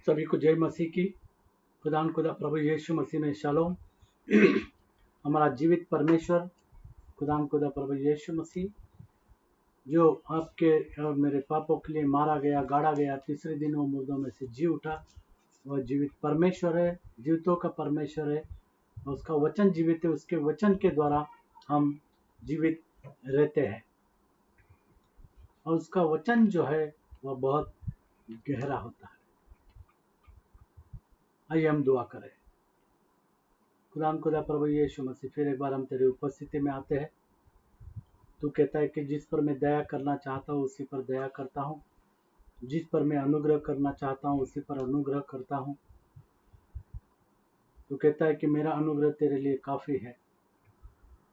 सभी को जय मसीह की। खुदा प्रभु यीशु मसीह में शालोम। हमारा जीवित परमेश्वर खुदा प्रभु यीशु मसीह जो आपके और मेरे पापों के लिए मारा गया, गाड़ा गया, तीसरे दिन वो मुर्दों में से जी उठा, वह जीवित परमेश्वर है, जीवितों का परमेश्वर है। उसका वचन जीवित है, उसके वचन के द्वारा हम जीवित रहते हैं। और उसका वचन जो है वह बहुत गहरा होता है। आइए हम दुआ करें। खुदा प्रभु यीशु मसीह, फिर एक बार हम तेरी उपस्थिति में आते हैं। तू कहता है कि जिस पर मैं दया करना चाहता हूँ उसी पर दया करता हूँ, जिस पर मैं अनुग्रह करना चाहता हूँ उसी पर अनुग्रह करता हूँ। तू कहता है कि मेरा अनुग्रह तेरे लिए काफी है।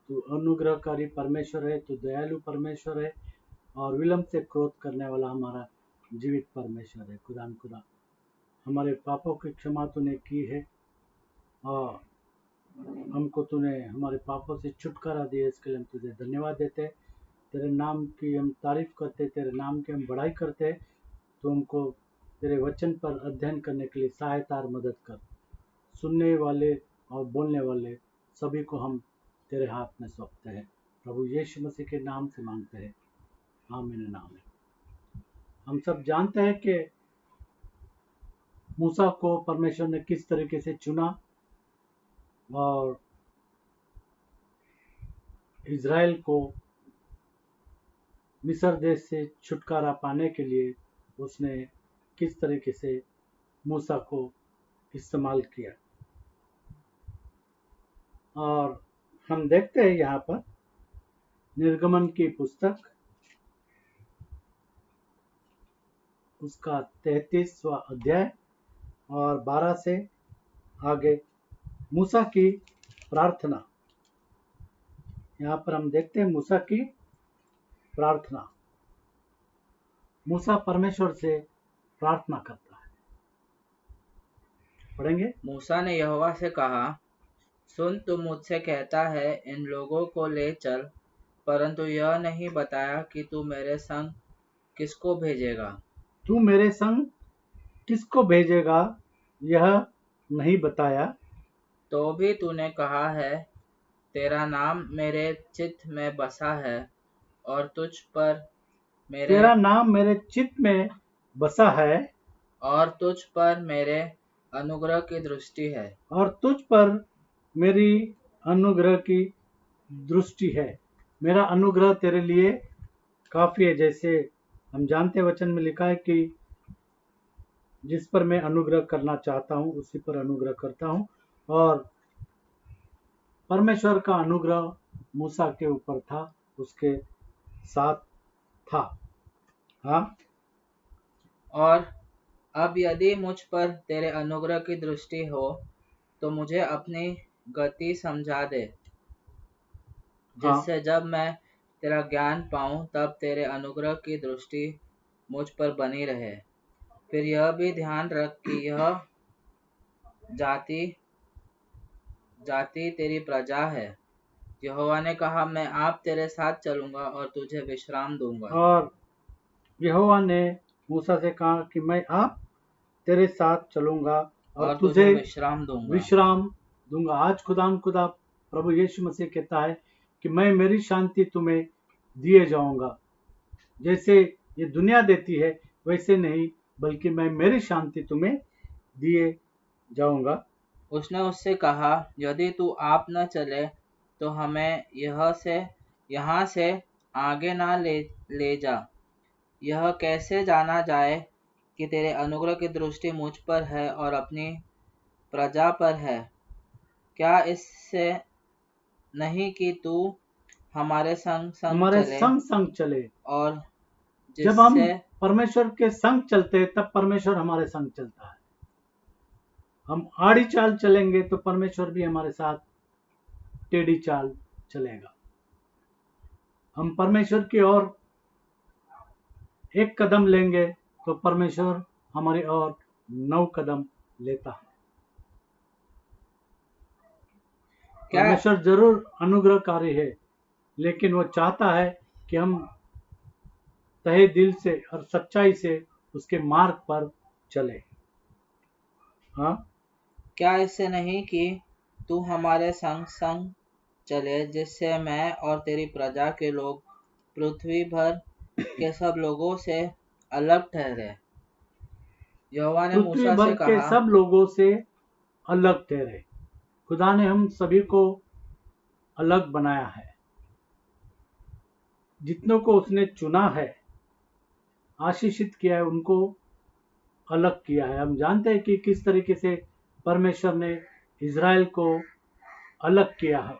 तू अनुग्रहकारी परमेश्वर है, तू दयालु परमेश्वर है और विलंब से क्रोध करने वाला हमारा जीवित परमेश्वर है। खुदा हमारे पापों की क्षमा तूने की है और हमको तूने हमारे पापों से छुटकारा दिया, इसके लिए हम तुझे धन्यवाद देते हैं। तेरे नाम की हम तारीफ करते, तेरे नाम की हम बड़ाई करते। तो हमको तेरे वचन पर अध्ययन करने के लिए सहायता और मदद कर। सुनने वाले और बोलने वाले सभी को हम तेरे हाथ में सौंपते हैं। प्रभु यीशु मसीह के नाम से मांगते हैं, आमीन नाम है। हम सब जानते हैं कि मूसा को परमेश्वर ने किस तरीके से चुना और इज़राइल को मिस्र देश से छुटकारा पाने के लिए उसने किस तरीके से मूसा को इस्तेमाल किया। और हम देखते हैं यहाँ पर निर्गमन की पुस्तक उसका 33वां अध्याय और 12 से आगे मूसा की प्रार्थना। यहाँ पर हम देखते हैं मूसा की प्रार्थना। मूसा परमेश्वर से प्रार्थना करता है। पढ़ेंगे। मूसा ने यहोवा से कहा, सुन, तू मुझसे कहता है इन लोगों को ले चल, परंतु यह नहीं बताया कि तू मेरे संग किसको भेजेगा। तू मेरे संग किसको भेजेगा यह नहीं बताया। तो भी तूने कहा है, तेरा नाम मेरे चित्त में बसा है और तुझ पर मेरे तेरा नाम मेरे चित्त में बसा है और तुझ पर मेरे अनुग्रह की दृष्टि है। और तुझ पर मेरी अनुग्रह की दृष्टि है। मेरा अनुग्रह तेरे लिए काफी है। जैसे हम जानते वचन में लिखा है कि जिस पर मैं अनुग्रह करना चाहता हूँ उसी पर अनुग्रह करता हूँ। और परमेश्वर का अनुग्रह मूसा के ऊपर था, उसके साथ था। हाँ। और अब यदि मुझ पर तेरे अनुग्रह की दृष्टि हो तो मुझे अपनी गति समझा दे, जिससे जब मैं तेरा ज्ञान पाऊं तब तेरे अनुग्रह की दृष्टि मुझ पर बनी रहे। फिर यह भी ध्यान रख कि यह जाति तेरी प्रजा है। यहोवा ने कहा, मैं आप तेरे साथ चलूंगा और तुझे विश्राम दूंगा। और यहोवा ने मूसा से कहा कि मैं आप तेरे साथ चलूंगा और तुझे विश्राम दूंगा। आज खुदा प्रभु यीशु मसीह कहता है कि मैं मेरी शांति तुम्हें दिए जाऊंगा। जैसे ये दुनिया देती है वैसे नहीं, बल्कि मैं मेरी शांति तुम्हें दिए जाऊंगा। उसने उससे कहा, यदि तू आप न चले तो हमें यहाँ से आगे ना ले जा। यह कैसे जाना जाए कि तेरे अनुग्रह की दृष्टि मुझ पर है और अपनी प्रजा पर है? क्या इससे नहीं कि तू हमारे संग चले। और जब हम परमेश्वर के संग चलते तब परमेश्वर हमारे संग चलता है। हम आड़ी चाल चलेंगे तो परमेश्वर भी हमारे साथ टेढ़ी चाल चलेगा। हम परमेश्वर की ओर एक कदम लेंगे तो परमेश्वर हमारी ओर 9 कदम लेता है। परमेश्वर जरूर अनुग्रहकारी है, लेकिन वो चाहता है कि हम तहे दिल से और सच्चाई से उसके मार्ग पर चले। हाँ, क्या इससे नहीं कि तू हमारे संग संग चले, जिससे मैं और तेरी प्रजा के लोग पृथ्वी भर के सब लोगों से अलग ठहरे। यहोवा ने पृथ्वी मूसा भर से के कहा, सब लोगों से अलग ठहरे। खुदा ने हम सभी को अलग बनाया है। जितनों को उसने चुना है, आशीषित किया है, उनको अलग किया है। हम जानते हैं कि किस तरीके से परमेश्वर ने इज़राइल को अलग किया है,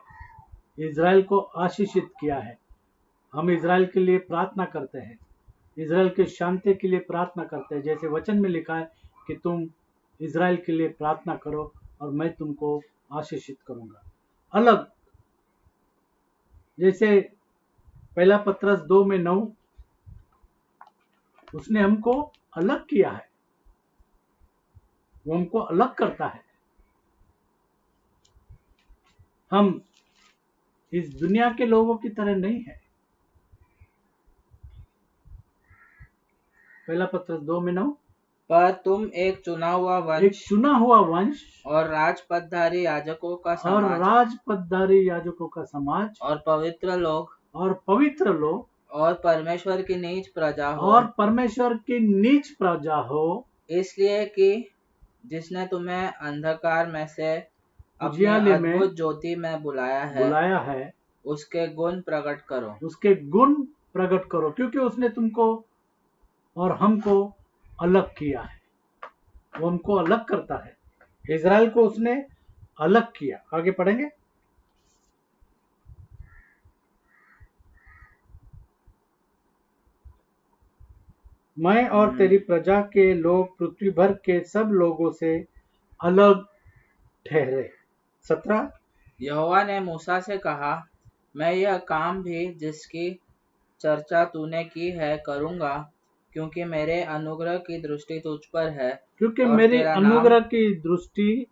इज़राइल को आशीषित किया है। हम इज़राइल के लिए प्रार्थना करते हैं, इज़राइल के शांति के लिए प्रार्थना करते हैं। जैसे वचन में लिखा है कि तुम इज़राइल के लिए प्रार्थना करो और मैं तुमको आशीषित करूंगा। अलग, जैसे पहला पत्रस 2:9, उसने हमको अलग किया है, वो हमको अलग करता है। हम इस दुनिया के लोगों की तरह नहीं है। पहला पत्रस 2:9, पर तुम एक चुना हुआ एक वंश चुना हुआ वंश और राजपदधारी याजकों का और समाज राजपदधारी याजकों का समाज और पवित्र लोग और पवित्र लोग और परमेश्वर की नीच प्रजा हो, और परमेश्वर की नीच प्रजा हो, इसलिए कि जिसने तुम्हें अंधकार में से अपनी उजियाले में अद्भुत ज्योति में बुलाया है, उसके गुण प्रकट करो। उसके गुण प्रकट करो, क्योंकि उसने तुमको और हमको अलग किया है। वो हमको अलग करता है। इज़राइल को उसने अलग किया। आगे पढ़ेंगे। मैं और तेरी प्रजा के लोग पृथ्वी भर के सब लोगों से अलग ठहरे। 17, यहोवा ने मूसा से कहा, मैं यह काम भी जिसकी चर्चा तूने की है करूंगा, क्योंकि मेरे अनुग्रह की दृष्टि तुझ पर है क्योंकि और मेरी तेरा नाम अनुग्रह की दृष्टि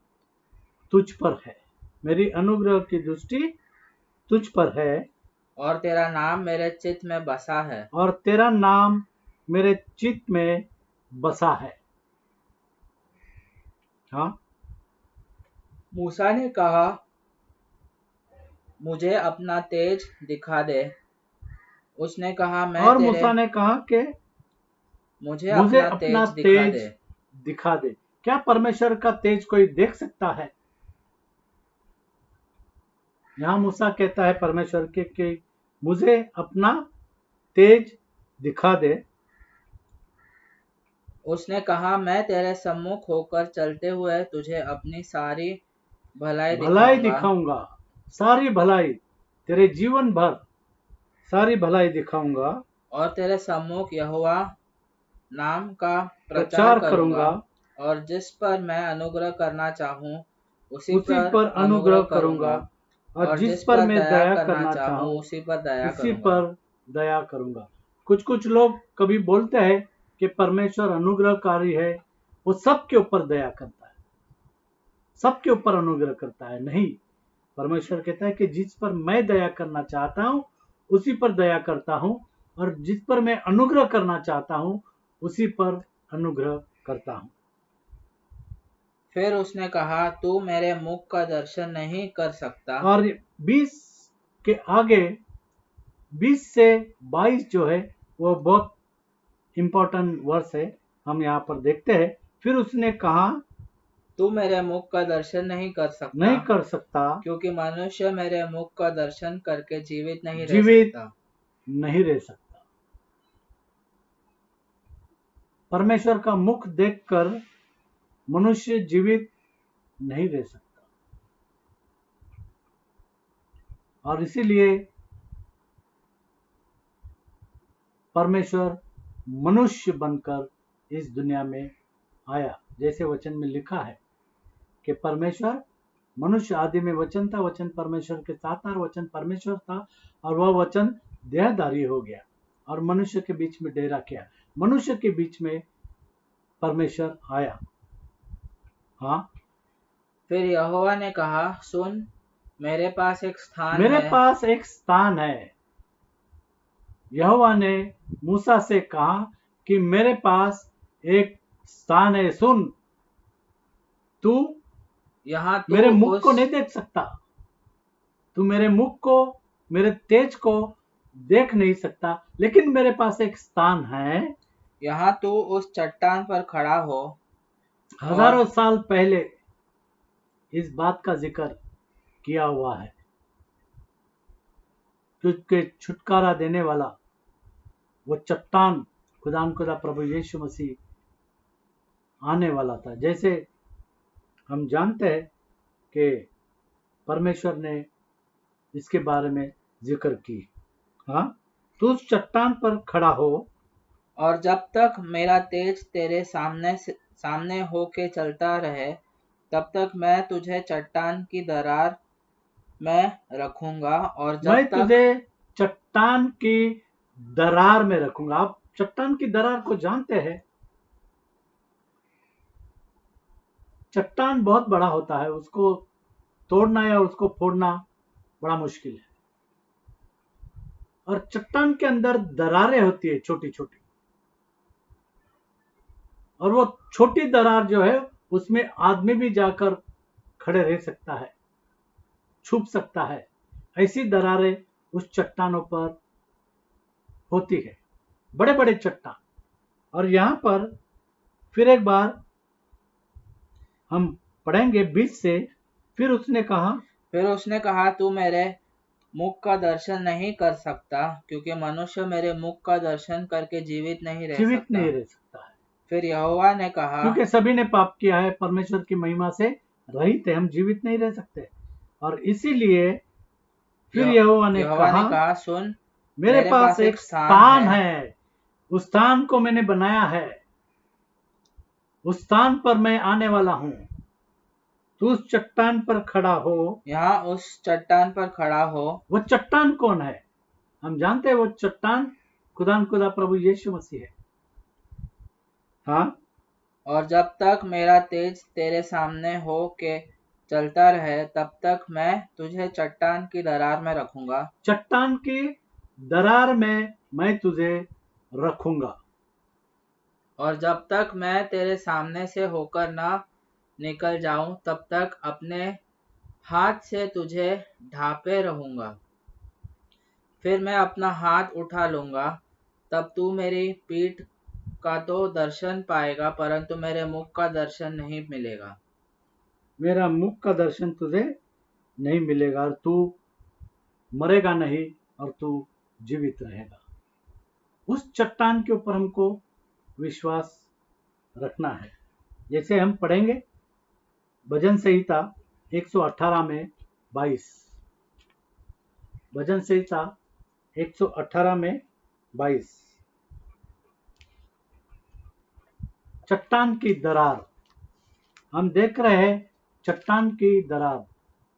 तुझ पर है। मेरी अनुग्रह की दृष्टि तुझ पर है और तेरा नाम मेरे चित्त में बसा है। और तेरा नाम मेरे चित्त में बसा है। हाँ, मूसा ने कहा, मुझे अपना तेज दिखा दे। उसने कहा, और मूसा ने कहा कि मुझे मुझे अपना अपना तेज दिखा तेज दे। दिखा दे। क्या परमेश्वर का तेज कोई देख सकता है? यहाँ मूसा कहता है परमेश्वर के कि मुझे अपना तेज दिखा दे। उसने कहा, मैं तेरे सम्मुख होकर चलते हुए तुझे अपनी सारी भलाई भलाई दिखाऊंगा दिखाऊंगा, सारी भलाई, तेरे जीवन भर सारी भलाई दिखाऊंगा, और तेरे सम्मुख यहोवा नाम का प्रचार प्रचार करूंगा, करूंगा, और जिस पर मैं अनुग्रह करना चाहूं उसी उसी पर पर अनुग्रह अनुग्रह करूंगा, करूंगा, और और जिस जिस पर पर मैं दया दया करना करना चाहूं चाहूं उसी पर दया उसी करूंगा। पर दया करूंगा। कुछ कुछ लोग कभी बोलते हैं कि परमेश्वर अनुग्रहकारी है, वो सबके ऊपर दया करता है, सबके ऊपर अनुग्रह करता है। नहीं, परमेश्वर कहता है कि जिस पर मैं दया करना चाहता हूं उसी पर दया करता हूं, और जिस पर मैं अनुग्रह करना चाहता हूं उसी पर अनुग्रह करता हूं। फिर उसने कहा, तू मेरे मुख का दर्शन नहीं कर सकता। और 20 के आगे 20 से 22 जो है वो बहुत इंपॉर्टेंट वर्स है, हम यहाँ पर देखते हैं। फिर उसने कहा, तू मेरे मुख का दर्शन नहीं नहीं कर सकता, क्योंकि मनुष्य मेरे मुख का दर्शन करके जीवित नहीं रह जीवित सकता। नहीं रह सकता। परमेश्वर का मुख देखकर मनुष्य जीवित नहीं रह सकता, और इसीलिए परमेश्वर मनुष्य बनकर इस दुनिया में आया। जैसे वचन में लिखा है कि परमेश्वर मनुष्य आदि में वचन था, वचन परमेश्वर के साथ था, वचन परमेश्वर था, और वह वचन देहधारी हो गया और मनुष्य के बीच में डेरा किया। मनुष्य के बीच में परमेश्वर आया। हाँ, फिर यहोवा ने कहा, सुन, मेरे पास एक स्थान मेरे है। पास एक स्थान है। यहोवा ने मूसा से कहा कि मेरे पास एक स्थान है। सुन, तू यहाँ तू मेरे मुख उस को नहीं देख सकता, तू मेरे मुख को, मेरे तेज को देख नहीं सकता, लेकिन मेरे पास एक स्थान है। यहाँ तू उस चट्टान पर खड़ा हो और हजारों साल पहले इस बात का जिक्र किया हुआ है। तुझके छुटकारा देने वाला वो चट्टान खुदा प्रभु यीशु मसीह आने वाला था। जैसे हम जानते हैं कि परमेश्वर ने इसके बारे में जिक्र की। हाँ, तू उस चट्टान पर खड़ा हो और जब तक मेरा तेज तेरे सामने होके चलता रहे, तब तक मैं तुझे चट्टान की दरार में रखूंगा। और मैं जब तक तुझे चट्टान की दरार में रखूंगा। आप चट्टान की दरार को जानते हैं। चट्टान बहुत बड़ा होता है, उसको तोड़ना या उसको फोड़ना बड़ा मुश्किल है। और चट्टान के अंदर दरारें होती है छोटी छोटी, और वो छोटी दरार जो है उसमें आदमी भी जाकर खड़े रह सकता है, छुप सकता है। ऐसी दरारें उस चट्टानों पर होती है, बड़े बड़े चट्टान। और यहां पर फिर एक बार हम पढ़ेंगे 20 से। फिर उसने कहा, तू मेरे मुख का दर्शन नहीं कर सकता, क्योंकि मनुष्य मेरे मुख का दर्शन करके जीवित नहीं रह जीवित सकता। नहीं रह सकता है, फिर यहोवा ने कहा, क्योंकि सभी ने पाप किया है, परमेश्वर की महिमा से रहित है, हम जीवित नहीं रह सकते। और इसीलिए फिर यहोवा ने कहा, सुन, मेरे पास एक स्थान है, उस स्थान को मैंने बनाया है, उस स्थान पर मैं आने वाला हूं। तू उस चट्टान पर खड़ा हो। यहाँ उस चट्टान पर खड़ा हो। वो चट्टान कौन है? हम जानते हैं वो चट्टान खुदा प्रभु यीशु मसीह है। हाँ, और जब तक मेरा तेज तेरे सामने हो के चलता रहे, तब तक मैं तुझे चट्टान की दरार में रखूंगा। चट्टान की दरार में मैं तुझे रखूंगा। और जब तक मैं तेरे सामने से होकर न निकल जाऊं, तब तक अपने हाथ से तुझे ढांपे रहूंगा। फिर मैं अपना हाथ उठा लूंगा, तब तू मेरी पीठ का तो दर्शन पाएगा, परंतु मेरे मुख का दर्शन नहीं मिलेगा। मेरा मुख का दर्शन तुझे नहीं मिलेगा, और तू मरेगा नहीं, और तू जीवित रहेगा। उस चट्टान के ऊपर हमको विश्वास रखना है। जैसे हम पढ़ेंगे भजन संहिता 118 में 22। भजन संहिता 118 में 22। चट्टान की दरार हम देख रहे हैं। चट्टान की दरार,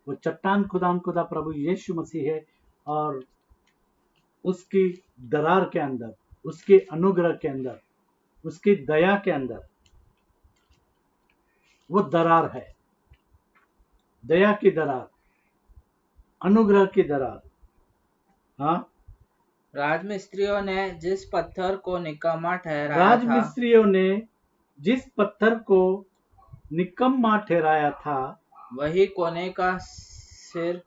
वो चट्टान खुदा प्रभु यीशु मसीह है। और उसकी दरार के अंदर, उसके अनुग्रह के अंदर, उसकी दया के अंदर वो दरार है। दया की दरार, अनुग्रह की दरार। हाँ, राजमिस्त्रियों ने जिस पत्थर को निकम्मा ठहराया था, राजमिस्त्रियों ने जिस पत्थर को निकम्मा ठहराया था, वही कोने का सिर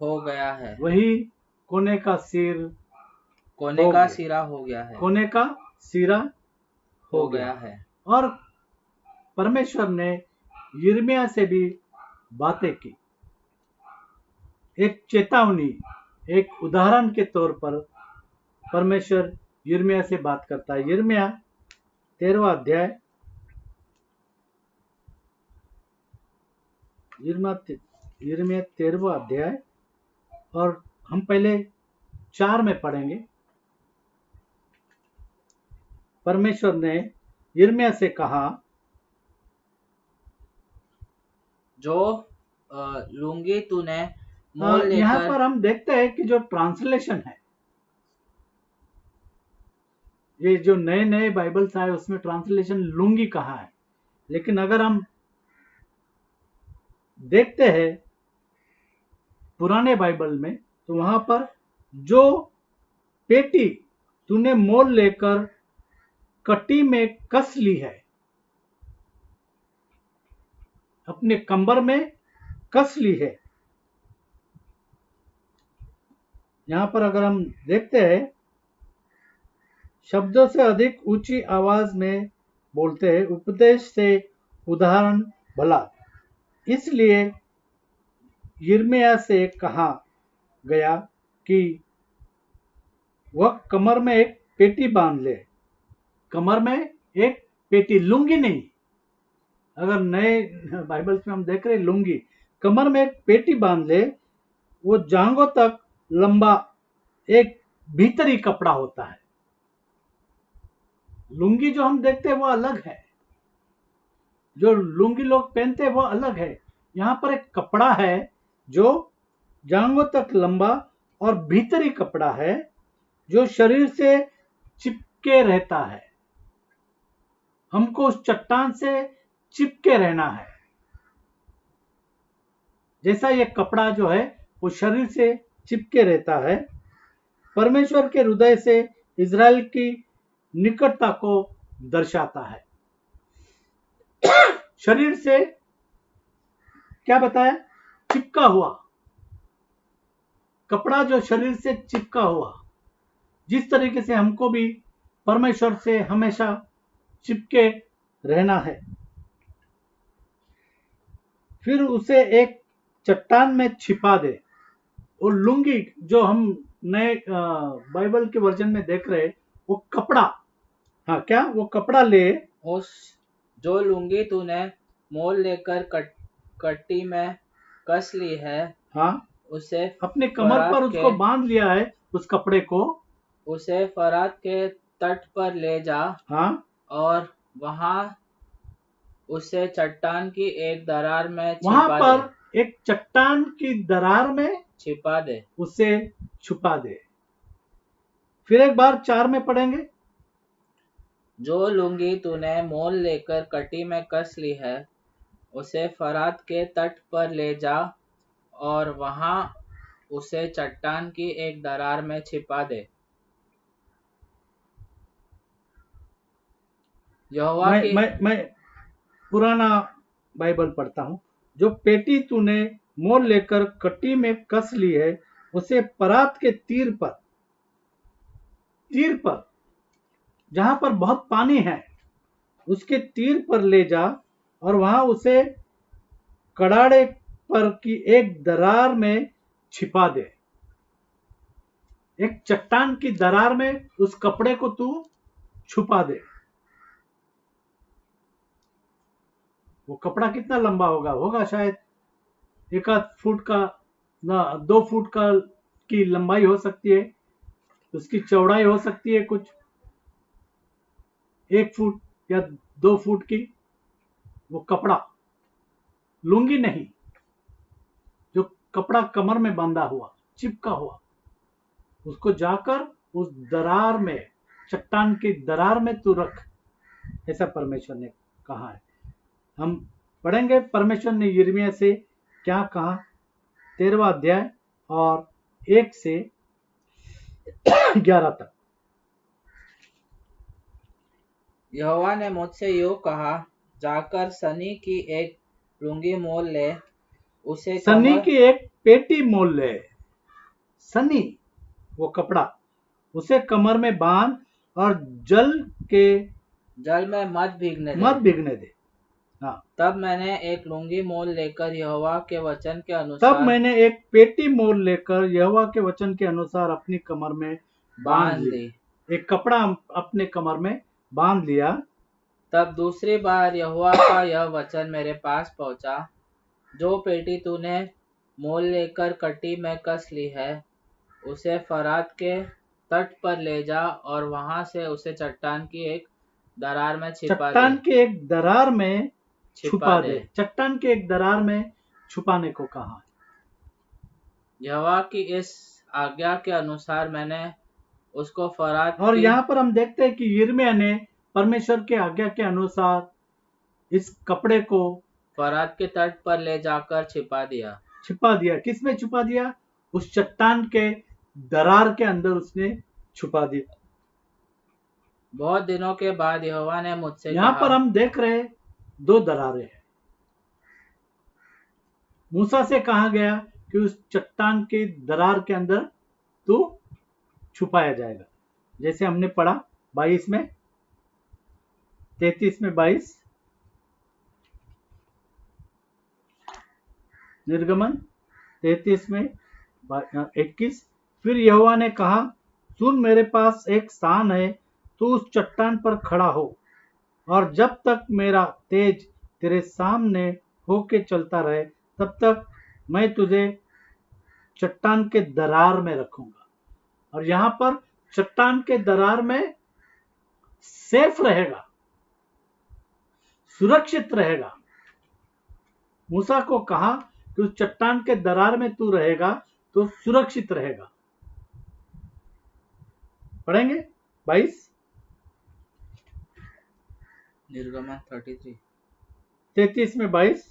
हो गया है। वही कोने का सिर कोने का सिरा हो गया है। कोने का सिरा हो गया है। और परमेश्वर ने यिर्मयाह से भी बातें की। एक चेतावनी, एक उदाहरण के तौर पर परमेश्वर यिर्मयाह से बात करता है। यिर्मयाह 13वां अध्याय, यिर्मयाह 13वां अध्याय, और हम पहले 4 में पढ़ेंगे। परमेश्वर ने यिर्मयाह से कहा, जो लुंगी तूने मोल लेकर। यहाँ पर हम देखते हैं कि जो ट्रांसलेशन है, ये जो नए नए बाइबल्स आए उसमें ट्रांसलेशन लुंगी कहा है। लेकिन अगर हम देखते हैं पुराने बाइबल में, तो वहां पर जो पेटी तूने मोल लेकर कटी में कस ली है, अपने कंबर में कस ली है। यहां पर अगर हम देखते हैं, शब्दों से अधिक ऊंची आवाज में बोलते हैं, उपदेश से उदाहरण भला। इसलिए यिर्मयाह से कहा गया कि वह कमर में एक पेटी बांध ले। कमर में एक पेटी, लुंगी नहीं। अगर नए बाइबल्स में हम देख रहे हैं लुंगी, कमर में एक पेटी बांध ले। वो जांघों तक लंबा एक भीतरी कपड़ा होता है। लुंगी जो हम देखते हैं वो अलग है, जो लुंगी लोग पहनते हैं वो अलग है। यहां पर एक कपड़ा है जो जांघों तक लंबा और भीतरी कपड़ा है, जो शरीर से चिपके रहता है। हमको उस चट्टान से चिपके रहना है। जैसा ये कपड़ा जो है वो शरीर से चिपके रहता है। परमेश्वर के हृदय से इज़राइल की निकटता को दर्शाता है। शरीर से क्या बताया? चिपका हुआ कपड़ा, जो शरीर से चिपका हुआ। जिस तरीके से हमको भी परमेश्वर से हमेशा चिपके रहना है। फिर उसे एक चट्टान में छिपा दे। और लुंगी जो हम नए बाइबल के वर्जन में देख रहे, वो कपड़ा, हाँ क्या, वो कपड़ा ले। उस जो लुंगी तूने मोल लेकर कट्टी में कस ली है, हाँ, उसे अपने कमर पर उसको बांध लिया है, उस कपड़े को। उसे फरात के तट पर ले जा। हाँ, और वहां उसे चट्टान की एक दरार में वहां छिपा पर दे। एक चट्टान की दरार में छिपा दे, उसे छुपा दे। फिर एक बार 4 में पढ़ेंगे। जो लुंगी तूने मोल लेकर कटी में कस ली है, उसे फरात के तट पर ले जा और वहां उसे चट्टान की एक दरार में छिपा दे। यहोवा की मैं पुराना बाइबल पढ़ता हूं। जो पेटी तूने मोल लेकर कटी में कस ली है, उसे परात के तीर पर जहां पर बहुत पानी है, उसके तीर पर ले जा और वहां उसे कड़ाड़े पर की एक दरार में छिपा दे। एक चट्टान की दरार में उस कपड़े को तू छुपा दे। वो कपड़ा कितना लंबा होगा शायद 1 फुट का, ना 2 फुट का की लंबाई हो सकती है। उसकी चौड़ाई हो सकती है कुछ 1 फुट या 2 फुट की। वो कपड़ा, लुंगी नहीं, जो कपड़ा कमर में बांधा हुआ, चिपका हुआ, उसको जाकर उस दरार में, चट्टान की दरार में तू रख। ऐसा परमेश्वर ने कहा है। हम पढ़ेंगे परमेश्वर ने यिर्मयाह से क्या कहा। 13वां अध्याय और 1 से 11 तक। यहोवा ने मुझसे यूं कहा, जाकर सनी की एक लुंगी मोल ले, उसे सनी की एक पेटी मोल ले। सनी, वो कपड़ा, उसे कमर में बांध और जल में मत भीगने दे। हाँ। तब मैंने एक लुंगी मोल लेकर यहोवा के वचन के अनुसार, तब मैंने एक पेटी मोल लेकर यहोवा के वचन के अनुसार अपनी कमर में बांध ली। एक कपड़ा अपने कमर में बांध लिया। तब दूसरी बार यहोवा का यह वचन मेरे पास पहुंचा, जो पेटी तूने मोल लेकर कटी में कस ली है, उसे फरात के तट पर ले जा और वहां से उसे चट्टान की एक दरार में छिपा दे। चट्टान की एक दरार में छुपा दे। चट्टान की एक दरार में छुपाने को कहा। यहोवा की इस आज्ञा के अनुसार मैंने उसको फरात और यहाँ पर हम देखते हैं कि यिर्मयाह ने परमेश्वर के आज्ञा के अनुसार इस कपड़े को फरात के तट पर ले जाकर छिपा दिया। किस में छुपा दिया? उस चट्टान के दरार के अंदर उसने छुपा दिया। बहुत दिनों के बाद यहोवा ने मुझसे यहाँ पर हम देख रहे 2 दरारें हैं। मूसा से कहा गया कि उस चट्टान के दरार के अंदर तू छुपाया जाएगा, जैसे हमने पढ़ा 22 में, 33 में 22, निर्गमन 33 में 21। फिर यहोवा ने कहा, सुन, मेरे पास एक स्थान है, तू उस चट्टान पर खड़ा हो, और जब तक मेरा तेज तेरे सामने होके चलता रहे तब तक मैं तुझे चट्टान के दरार में रखूंगा। और यहां पर चट्टान के दरार में सेफ रहेगा, सुरक्षित रहेगा। मूसा को कहा कि उस चट्टान के दरार में तू रहेगा तो सुरक्षित रहेगा। पढ़ेंगे 22, निर्गमन 33। 33 में 22,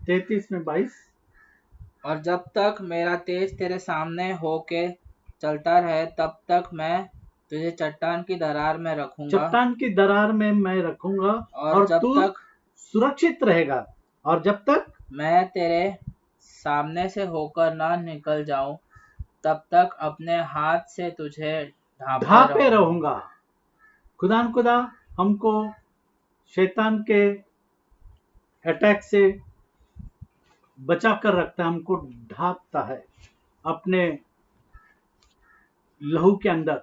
33 में 22। और जब तक मेरा तेज तेरे सामने होके चलता रहे तब तक मैं तुझे चट्टान की दरार में रखूंगा, चट्टान की दरार में मैं रखूंगा, और जब तू तक सुरक्षित रहेगा, और जब तक मैं तेरे सामने से होकर ना निकल जाऊं तब तक अपने हाथ से तुझे ढांपे रहूंगा। खुदा हमको शैतान के अटैक से बचा कर रखता है, हमको ढांपता है अपने लहू के अंदर,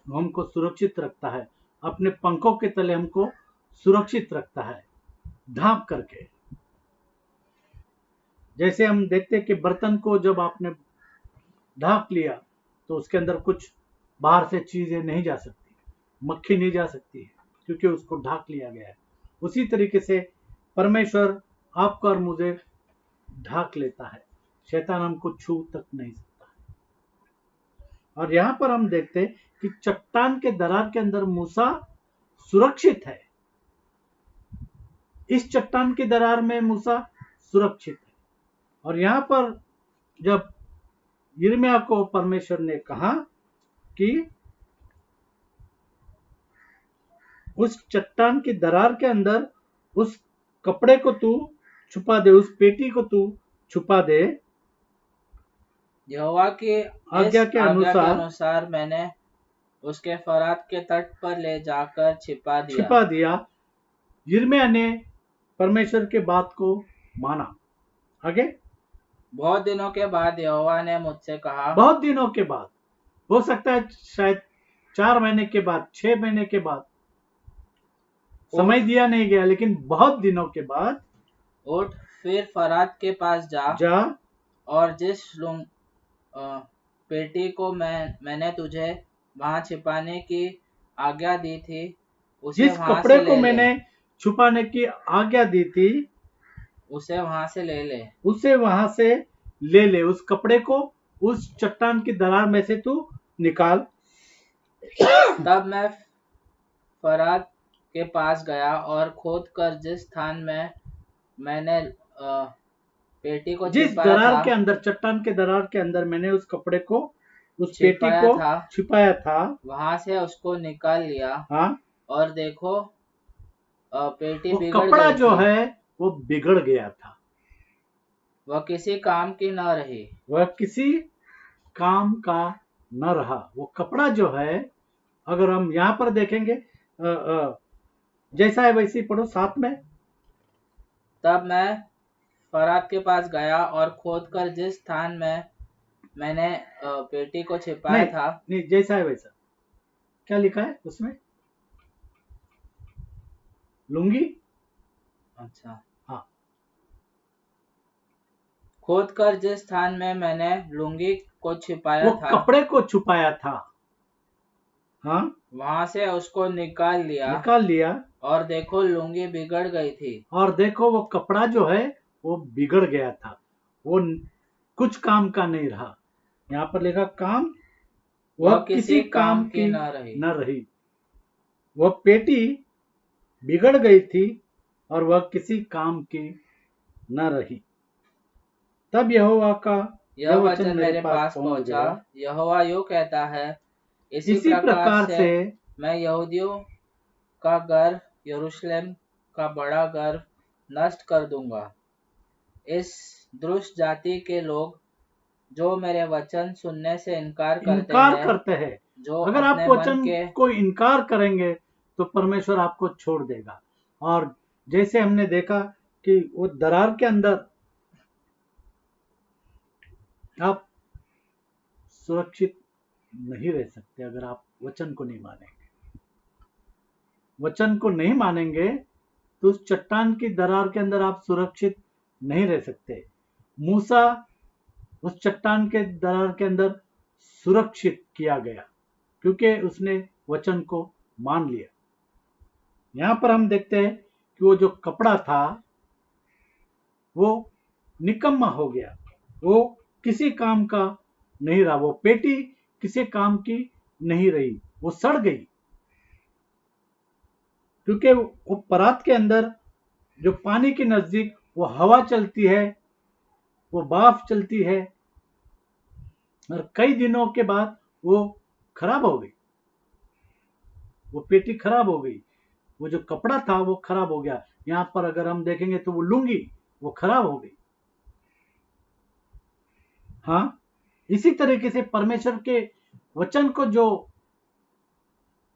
हमको सुरक्षित रखता है, अपने पंखों के तले हमको सुरक्षित रखता है, ढांप करके। जैसे हम देखते हैं कि बर्तन को जब आपने ढांप लिया तो उसके अंदर कुछ बाहर से चीजें नहीं जा सकती, मक्खी नहीं जा सकती है, क्योंकि उसको ढांप लिया गया है। उसी तरीके से परमेश्वर आपको और मुझे ढांक लेता है, शैतान हमको छू तक नहीं सकता है। और यहां पर हम देखते हैं कि चट्टान के दरार के अंदर मूसा सुरक्षित है। इस चट्टान की दरार में मूसा सुरक्षित है। और यहां पर जब यिर्मयाह को परमेश्वर ने कहा कि उस चट्टान की दरार के अंदर उस कपड़े को तू छुपा दे, उस पेटी को तू छुपा दे, यहोवा की आज्ञा के अनुसार मैंने उसके फरात के तट पर ले जाकर छिपा दिया। यिर्मयाह ने परमेश्वर के बात को माना। आगे, बहुत दिनों के बाद यहोवा ने मुझसे कहा, बहुत दिनों के बाद, हो सकता है शायद 4 महीने के बाद, 6 महीने के बाद, समय दिया नहीं गया, लेकिन बहुत दिनों के बाद, उठ, फिर फरात के पास जा और जिस पेटी को मैंने तुझे वहां छिपाने की आज्ञा दी थी, जिस कपड़े को मैंने छुपाने की आज्ञा दी थी, उसे वहां से ले ले, उस कपड़े को उस चट्टान की दरार में से तू निकाल। तब मैं फरात के पास गया और खोद कर जिस स्थान में मैंने पेटी को जिस दरार के अंदर, चट्टान के दरार के अंदर मैंने उस कपड़े को, उस पेटी को छिपाया था, वहां से उसको निकाल लिया। हाँ, और देखो पेटी वो बिगड़ कपड़ा गई जो थी, है वो बिगड़ गया था, वह किसी काम की न रही, वह किसी काम का न रहा। वो कपड़ा जो है, अगर हम यहाँ पर देखेंगे, जैसा है वैसे ही पढ़ो 7 में। तब मैं फरात के पास गया और खोद कर जिस स्थान में मैंने पेटी को छिपाया था, नहीं, जैसा है वैसा। क्या लिखा है उसमें? लुंगी। अच्छा, हाँ, खोद कर जिस स्थान में मैंने लुंगी को छिपाया था, कपड़े को छुपाया था, हाँ, वहां से उसको निकाल लिया और देखो लुंगी बिगड़ गई थी, और देखो वो कपड़ा जो है वो बिगड़ गया था, वो कुछ काम का नहीं रहा। यहाँ पर लिखा काम, वह किसी काम की न रही। वह पेटी बिगड़ गई थी और वह किसी काम की न रही। तब यहोवा का यह वचन मेरे पास पहुंचा। यहोवा यूं कहता है, इसी प्रकार से मैं यहूदियों का घर यरूशलेम का बड़ा गर्व नष्ट कर दूंगा। इस दुष्ट जाति के लोग जो मेरे वचन सुनने से इनकार करते हैं। जो अगर आप अपने मन वचन के को इनकार करेंगे तो परमेश्वर आपको छोड़ देगा। और जैसे हमने देखा कि वो दरार के अंदर आप सुरक्षित नहीं रह सकते अगर आप वचन को नहीं मानेंगे। वचन को नहीं मानेंगे तो उस चट्टान की दरार के अंदर आप सुरक्षित नहीं रह सकते। मूसा उस चट्टान के दरार के अंदर सुरक्षित किया गया क्योंकि उसने वचन को मान लिया। यहां पर हम देखते हैं कि वो जो कपड़ा था वो निकम्मा हो गया, वो किसी काम का नहीं रहा, वो पेटी किसी काम की नहीं रही, वो सड़ गई क्योंकि वो परात के अंदर जो पानी के नजदीक वो हवा चलती है, वो भाप चलती है और कई दिनों के बाद वो खराब हो गई, वो पेटी खराब हो गई, वो जो कपड़ा था वो खराब हो गया। यहां पर अगर हम देखेंगे तो वो लुंगी वो खराब हो गई। हाँ, इसी तरीके से परमेश्वर के वचन को जो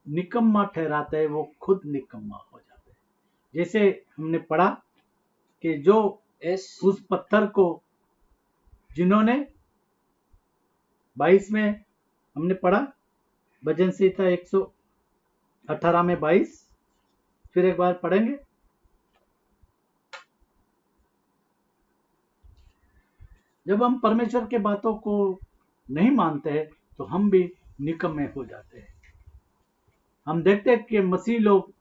निकम्मा ठहराते हैं वो खुद निकम्मा हो जाते हैं। जैसे हमने पढ़ा कि जो उस पत्थर को जिन्होंने 22 में हमने पढ़ा, भजन संहिता 118 में 22, फिर एक बार पढ़ेंगे। जब हम परमेश्वर के बातों को नहीं मानते हैं तो हम भी निकम्मे हो जाते हैं। हम देखते हैं कि मसीह लोग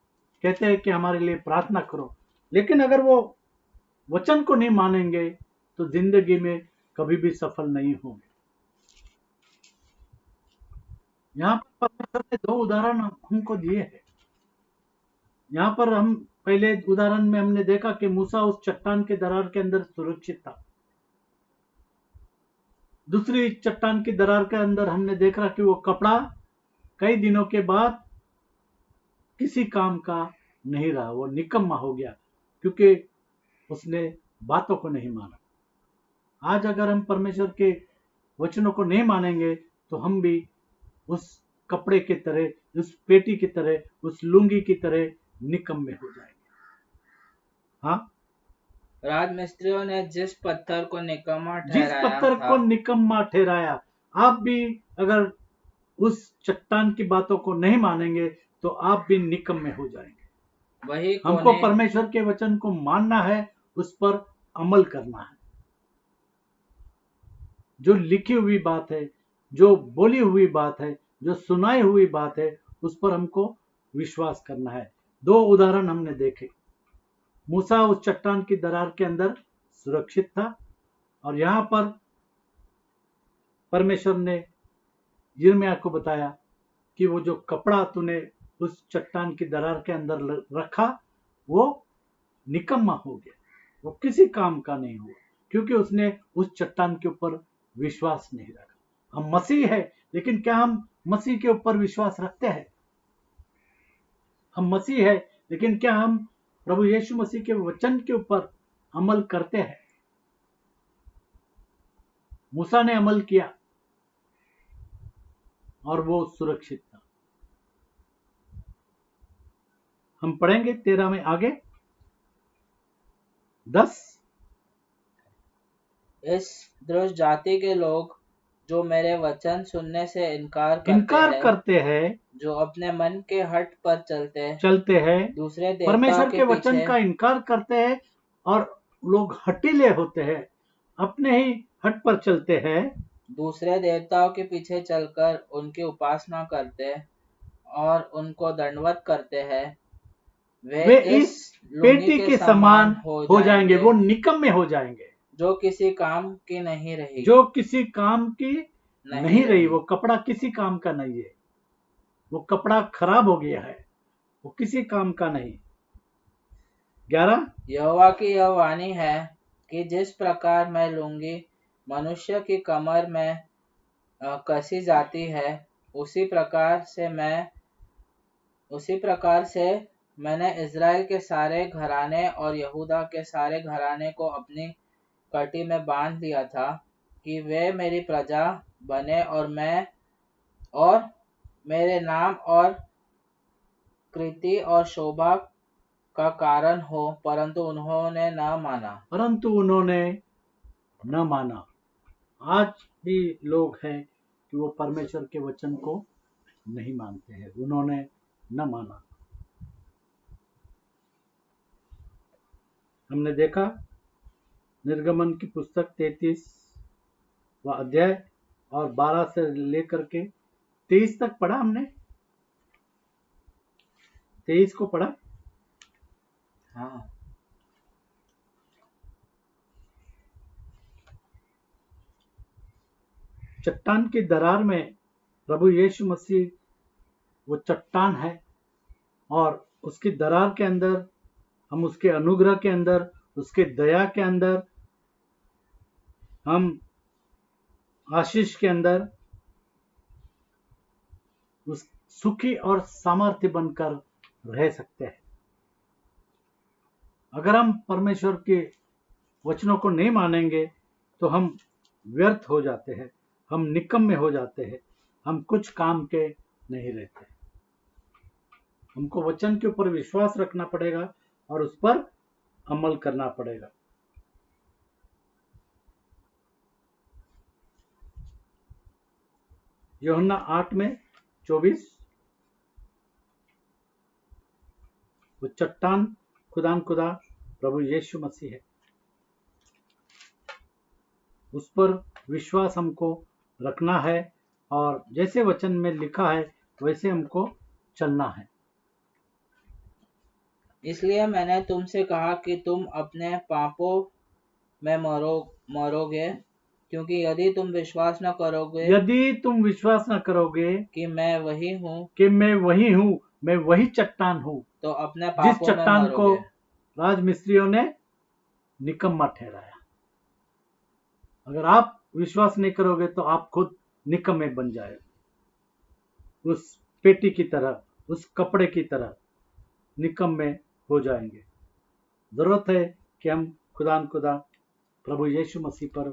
कहते हैं कि हमारे लिए प्रार्थना करो, लेकिन अगर वो वचन को नहीं मानेंगे तो जिंदगी में कभी भी सफल नहीं होंगे। यहाँ पर परमेश्वर ने 2 उदाहरण हमको दिए हैं। यहाँ पर हम पहले उदाहरण में हमने देखा कि मूसा उस चट्टान के दरार के अंदर सुरक्षित था। दूसरी चट्टान की दरार के अंदर हमने देखा कि वो कपड़ा कई दिनों के बाद किसी काम का नहीं रहा, वो निकम्मा हो गया क्योंकि उसने बातों को नहीं माना। आज अगर हम परमेश्वर के वचनों को नहीं मानेंगे तो हम भी उस कपड़े की तरह, उस पेटी की तरह, उस लुंगी की तरह निकम्मे हो जाएंगे। हाँ, राजमिस्त्रियों ने जिस पत्थर को निकम्मा ठहराया, आप भी अगर उस चट्टान की बातों को नहीं मानेंगे तो आप भी निकम्मे हो जाएंगे। वही हमको परमेश्वर के वचन को मानना है, उस पर अमल करना है। जो लिखी हुई बात है, जो बोली हुई बात है, जो सुनाई हुई बात है, उस पर हमको विश्वास करना है। 2 उदाहरण हमने देखे। मूसा उस चट्टान की दरार के अंदर सुरक्षित था और यहां पर परमेश्वर ने यिर्मयाह को बताया कि वो जो कपड़ा तूने उस चट्टान की दरार के अंदर रखा वो निकम्मा हो गया, वो किसी काम का नहीं हुआ क्योंकि उसने उस चट्टान के ऊपर विश्वास नहीं रखा। हम मसीह है, लेकिन क्या हम मसीह के ऊपर विश्वास रखते हैं? हम मसीह है, लेकिन क्या हम प्रभु यीशु मसीह के वचन के ऊपर अमल करते हैं? मूसा ने अमल किया और वो सुरक्षित था। हम पढ़ेंगे 13 में आगे 10। इस दुष्ट जाति के लोग जो मेरे वचन सुनने से इनकार करते हैं, जो अपने मन के हट पर चलते हैं, दूसरे परमेश्वर के वचन का इनकार करते हैं और लोग हठीले होते हैं, अपने ही हट पर चलते हैं, दूसरे देवताओं के पीछे चलकर उनकी उपासना करते और उनको दंडवत करते हैं, वे इस पेटी के समान हो जाएंगे, वो निकम्मे हो जाएंगे, जो किसी काम की नहीं रही, जो किसी काम की नहीं रही। वो कपड़ा किसी काम का नहीं है, वो कपड़ा खराब हो गया है, वो किसी काम का नहीं। 11 यहोवा की यह वाणी है कि जिस प्रकार मैं लूंगी मनुष्य की कमर में कसी जाती है, उसी प्रकार से मैंने इज़राइल के सारे घराने और यहूदा के सारे घराने को अपनी कटी में बांध लिया था कि वे मेरी प्रजा बने और मेरे नाम और कीर्ति और शोभा का कारण हो, परंतु उन्होंने न माना। आज भी लोग हैं कि वो परमेश्वर के वचन को नहीं मानते हैं, उन्होंने न माना। हमने देखा निर्गमन की पुस्तक 33 अध्याय और 12 से लेकर के 23 तक पढ़ा हमने। 23 को पढ़ा। हाँ, चट्टान की दरार में प्रभु यीशु मसीह वो चट्टान है और उसकी दरार के अंदर हम उसके अनुग्रह के अंदर, उसके दया के अंदर, हम आशीष के अंदर उस सुखी और सामर्थ्य बनकर रह सकते हैं। अगर हम परमेश्वर के वचनों को नहीं मानेंगे तो हम व्यर्थ हो जाते हैं, हम निकम्मे हो जाते हैं, हम कुछ काम के नहीं रहते। हमको वचन के ऊपर विश्वास रखना पड़ेगा और उस पर अमल करना पड़ेगा। यूहन्ना 8:24 वो चट्टान खुदा प्रभु यीशु मसीह है, उस पर विश्वास हमको रखना है और जैसे वचन में लिखा है वैसे हमको चलना है। इसलिए मैंने तुमसे कहा कि तुम अपने पापों में मरोगे, क्योंकि यदि तुम विश्वास न करोगे कि मैं वही हूँ, मैं वही चट्टान हूँ, तो अपने जिस पापों में चट्टान को मरोगे। राजमिस्त्रियों ने निकम्मा ठहराया। अगर आप विश्वास नहीं करोगे तो आप खुद निकम्मे बन जाए, उस पेटी की तरह, उस कपड़े की तरह निकम्मे हो जाएंगे। जरूरत है कि हम खुदा प्रभु यीशु मसीह पर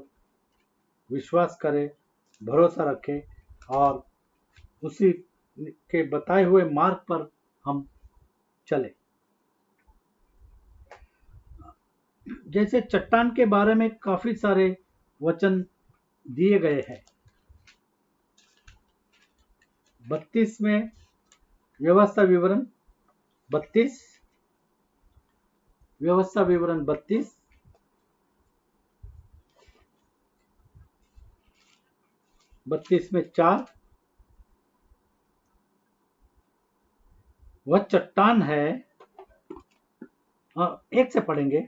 विश्वास करें, भरोसा रखें और उसी के बताए हुए मार्ग पर हम चले। जैसे चट्टान के बारे में काफी सारे वचन दिए गए हैं। 32 में व्यवस्था विवरण 32 में 4 वह चट्टान है। एक से पढ़ेंगे।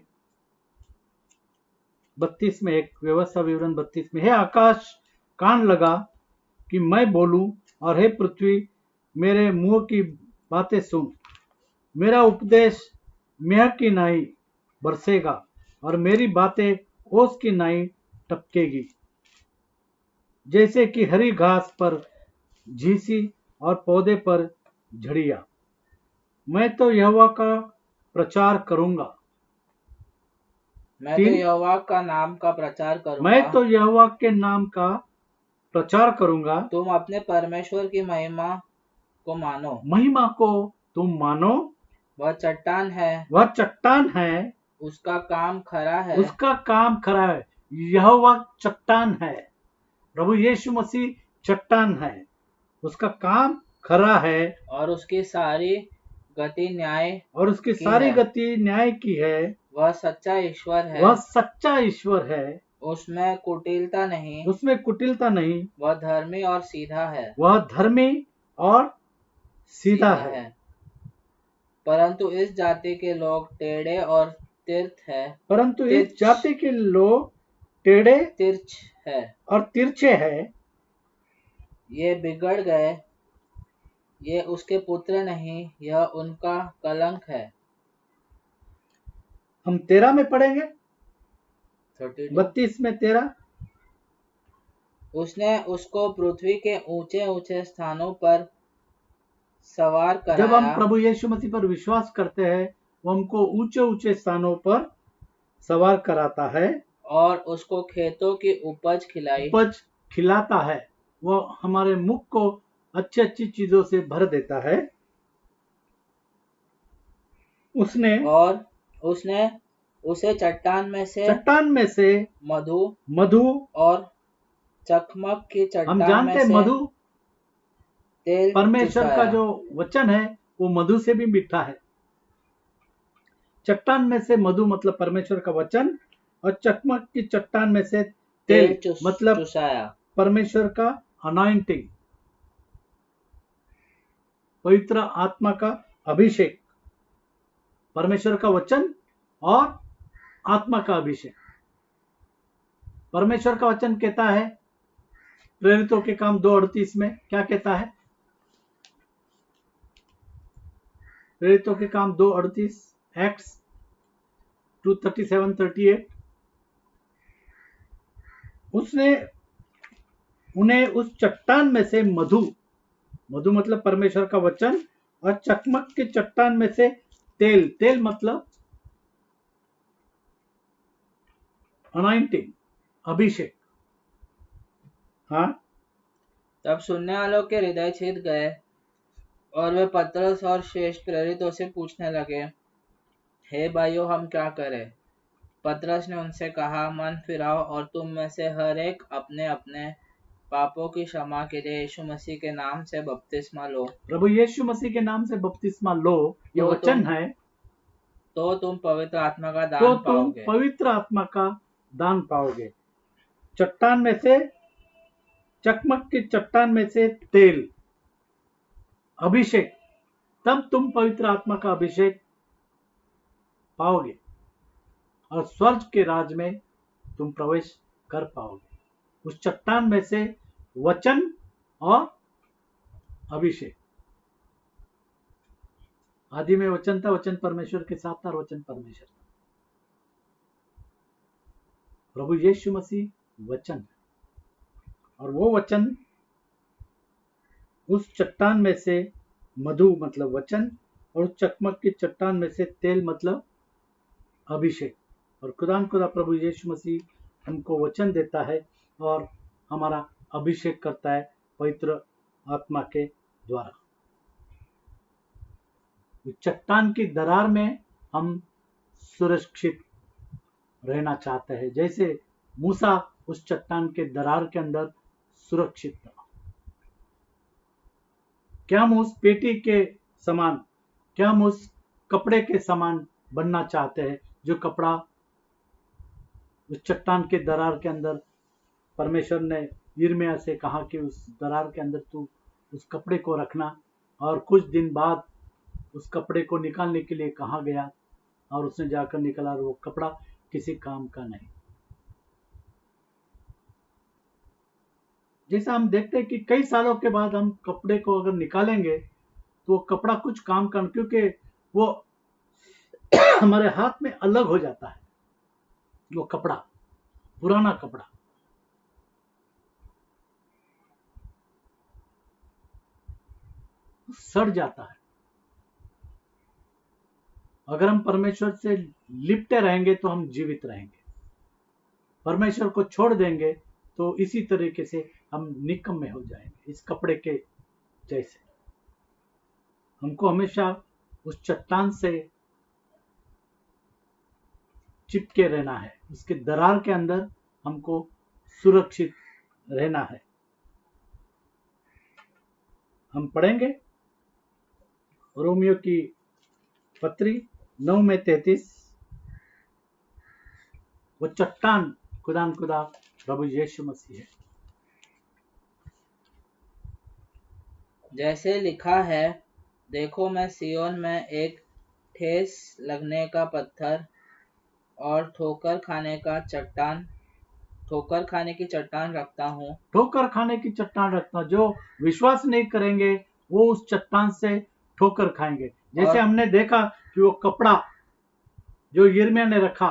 32 में एक व्यवस्था विवरण 32 में, हे आकाश कान लगा कि मैं बोलूं और हे पृथ्वी मेरे मुंह की बातें सुन। मेरा उपदेश मेह की नाई बरसेगा और मेरी बातें ओस की नाई टपकेगी। जैसे कि हरी घास पर झीसी और पौधे पर झड़िया, मैं तो यहोवा का प्रचार करूंगा। मैं तो यहोवा का नाम का प्रचार करूंगा। मैं तो यहोवा के नाम का प्रचार करूंगा। तुम अपने परमेश्वर की महिमा को तुम मानो। वह चट्टान है, उसका काम खरा है। यहोवा चट्टान है, प्रभु यीशु मसीह चट्टान है, उसका काम खरा है और उसकी सारी गति न्याय की है। वह सच्चा ईश्वर है। उसमें कुटिलता नहीं। वह धर्मी और सीधा है। परंतु इस जाति के लोग टेढ़े और तिरछे हैं। ये बिगड़ गए, ये उसके पुत्र नहीं, यह उनका कलंक है। हम 13 में पढ़ेंगे। 32 में 13, उसने उसको पृथ्वी के ऊंचे ऊंचे स्थानों पर सवार जब हम कराया प्रभु यीशु मसीह पर विश्वास करते हैं, वो हमको ऊंचे ऊंचे स्थानों पर सवार कराता है, और उसको खेतों की उपज खिलाई, उपज खिलाता है, वो हमारे मुख को अच्छी अच्छी चीजों से भर देता है। उसने और उसने उसे चट्टान में से मधु मधु, और चकमक की हम चट्टान में जानते हैं से मधु तेल परमेश्वर का चुसाया। जो वचन है वो मधु से भी मीठा है। चट्टान में से मधु मतलब परमेश्वर का वचन, और चकमक की चट्टान में से तेल मतलब चुसाया। परमेश्वर का अनॉइंटिंग, पवित्र आत्मा का अभिषेक, परमेश्वर का वचन और आत्मा का अभिषेक। परमेश्वर का वचन कहता है प्रेरितों के काम 2:38 में, क्या कहता है? प्रेरितों के काम 2:38, एक्ट्स 2:37-38। उसने उन्हें उस चट्टान में से मधु मतलब परमेश्वर का वचन, और चकमक की चट्टान में से तेल मतलब अनॉइंटिंग, अभिषेक। हाँ, तब सुनने वालों के हृदय छिद गए और वे पतरस और शेष प्रेरितों से पूछने लगे, हे भाइयों, हम क्या करें? पतरस ने उनसे कहा, मन फिराओ और तुम में से हर एक अपने अपने पापों की क्षमा के लिए यीशु मसीह के नाम से बपतिस्मा लो। प्रभु यीशु मसीह के नाम से बपतिस्मा लो, ये वचन है, तो तुम पवित्र आत्मा का तो दान तुम पाओगे। पवित्र आत्मा का दान पाओगे। चट्टान में से, चकमक की चट्टान में से तेल, अभिषेक, तब तुम पवित्र आत्मा का अभिषेक पाओगे और स्वर्ग के राज में तुम प्रवेश कर पाओगे। उस चट्टान में से वचन और अभिषेक। आदि में वचन था, वचन परमेश्वर के साथ था और वचन परमेश्वर था। प्रभु यीशु मसीह वचन है, और वो वचन उस चट्टान में से मधु मतलब वचन, और उस चकमक की चट्टान में से तेल मतलब अभिषेक। और खुदा प्रभु यीशु मसीह हमको वचन देता है और हमारा अभिषेक करता है पवित्र आत्मा के द्वारा। चट्टान की दरार में हम सुरक्षित रहना चाहते हैं, जैसे मूसा उस चट्टान के दरार के अंदर सुरक्षित था। क्या हम उस पेटी के समान, क्या हम उस कपड़े के समान बनना चाहते हैं जो कपड़ा उस चट्टान के दरार के अंदर, परमेश्वर ने यिर्मयाह से कहा कि उस दरार के अंदर तू उस कपड़े को रखना, और कुछ दिन बाद उस कपड़े को निकालने के लिए कहा गया और उसने जाकर निकाला और वो कपड़ा किसी काम का नहीं। जैसा हम देखते हैं कि कई सालों के बाद हम कपड़े को अगर निकालेंगे तो वो कपड़ा कुछ काम का, क्योंकि वो हमारे हाथ में अलग हो जाता है, वो कपड़ा, पुराना कपड़ा। सड़ जाता है। अगर हम परमेश्वर से लिपटे रहेंगे तो हम जीवित रहेंगे, परमेश्वर को छोड़ देंगे तो इसी तरीके से हम निकम्मे हो जाएंगे, इस कपड़े के जैसे। हमको हमेशा उस चट्टान से चिपके रहना है, उसके दरार के अंदर हमको सुरक्षित रहना है। हम पढ़ेंगे रोमियो की पत्री 9:33। वो चट्टान खुदा प्रभु यीशु मसीह है। जैसे लिखा है, देखो मैं सियोन में एक ठेस लगने का पत्थर और ठोकर खाने की चट्टान रखता हूँ। ठोकर खाने की चट्टान रखता, जो विश्वास नहीं करेंगे वो उस चट्टान से ठोकर खाएंगे। जैसे हमने देखा कि वो कपड़ा जो यिर्मयाह ने रखा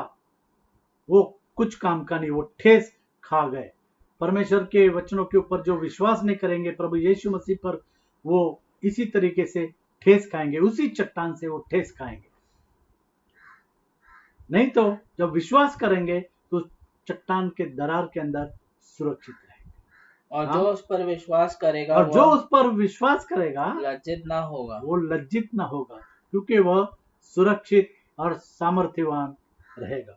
वो कुछ काम का नहीं, वो ठेस खा गए। परमेश्वर के वचनों के ऊपर जो विश्वास नहीं करेंगे, प्रभु यीशु मसीह पर वो इसी तरीके से ठेस खाएंगे, उसी चट्टान से वो ठेस खाएंगे। नहीं तो जब विश्वास करेंगे तो चट्टान के दरार के अंदर सुरक्षित रहेंगे। और हाँ? जो उस पर विश्वास करेगा और जो वह उस पर विश्वास करेगा लज्जित ना होगा। वो लज्जित ना होगा, क्योंकि वह सुरक्षित और सामर्थ्यवान रहेगा।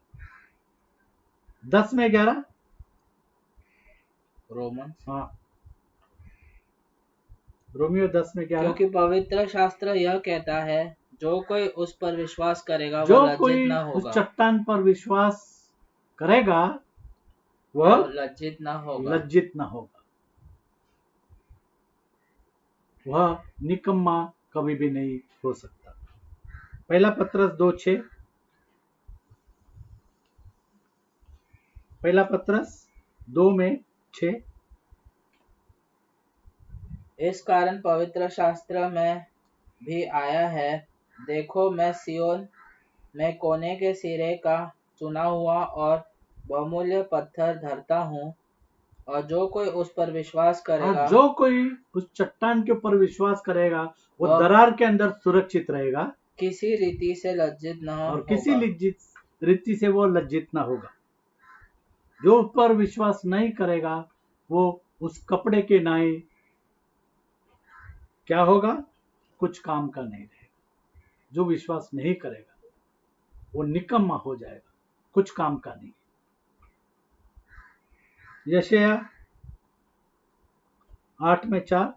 10 में 11 रोमन। हाँ, रोमियो 10 में 11। क्योंकि पवित्र शास्त्र यह कहता है, जो कोई उस पर विश्वास करेगा जो वह लज्जित कोई ना उस होगा। चट्टान पर विश्वास करेगा वह लज्जित ना होगा। लज्जित ना होगा, वह निकम्मा कभी भी नहीं हो सकता। पहला पत्रस 2:6, पहला पत्रस 2:6। इस कारण पवित्र शास्त्र में भी आया है, देखो मैं सियोन में कोने के सिरे का चुना हुआ और बहुमूल्य पत्थर धरता हूँ, और जो कोई उस पर विश्वास और करेगा जो कोई उस चट्टान के ऊपर विश्वास करेगा वो वह दरार के अंदर सुरक्षित रहेगा किसी रीति से लज्जित न और होगा। किसी रीति से वो लज्जित ना होगा। जो उस पर विश्वास नहीं करेगा वो उस कपड़े के नाई क्या होगा, कुछ काम का नहीं रहेगा। जो विश्वास नहीं करेगा वो निकम्मा हो जाएगा, कुछ काम का नहीं। यशायाह 8:4,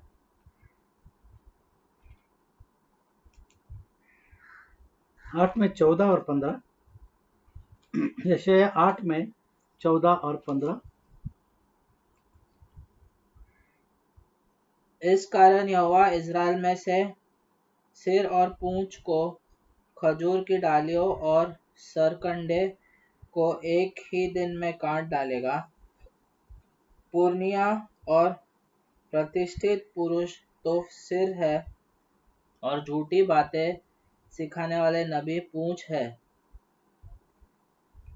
8:14 और 15। यशायाह 8:14 और 15। इस कारण यहोवा इस्राएल में से सिर और पूंछ को, खजूर की डालियों और सरकंडे को एक ही दिन में काट डालेगा। पूर्णिया और प्रतिष्ठित पुरुष तो सिर है, और झूठी बातें सिखाने वाले नबी पूंछ है।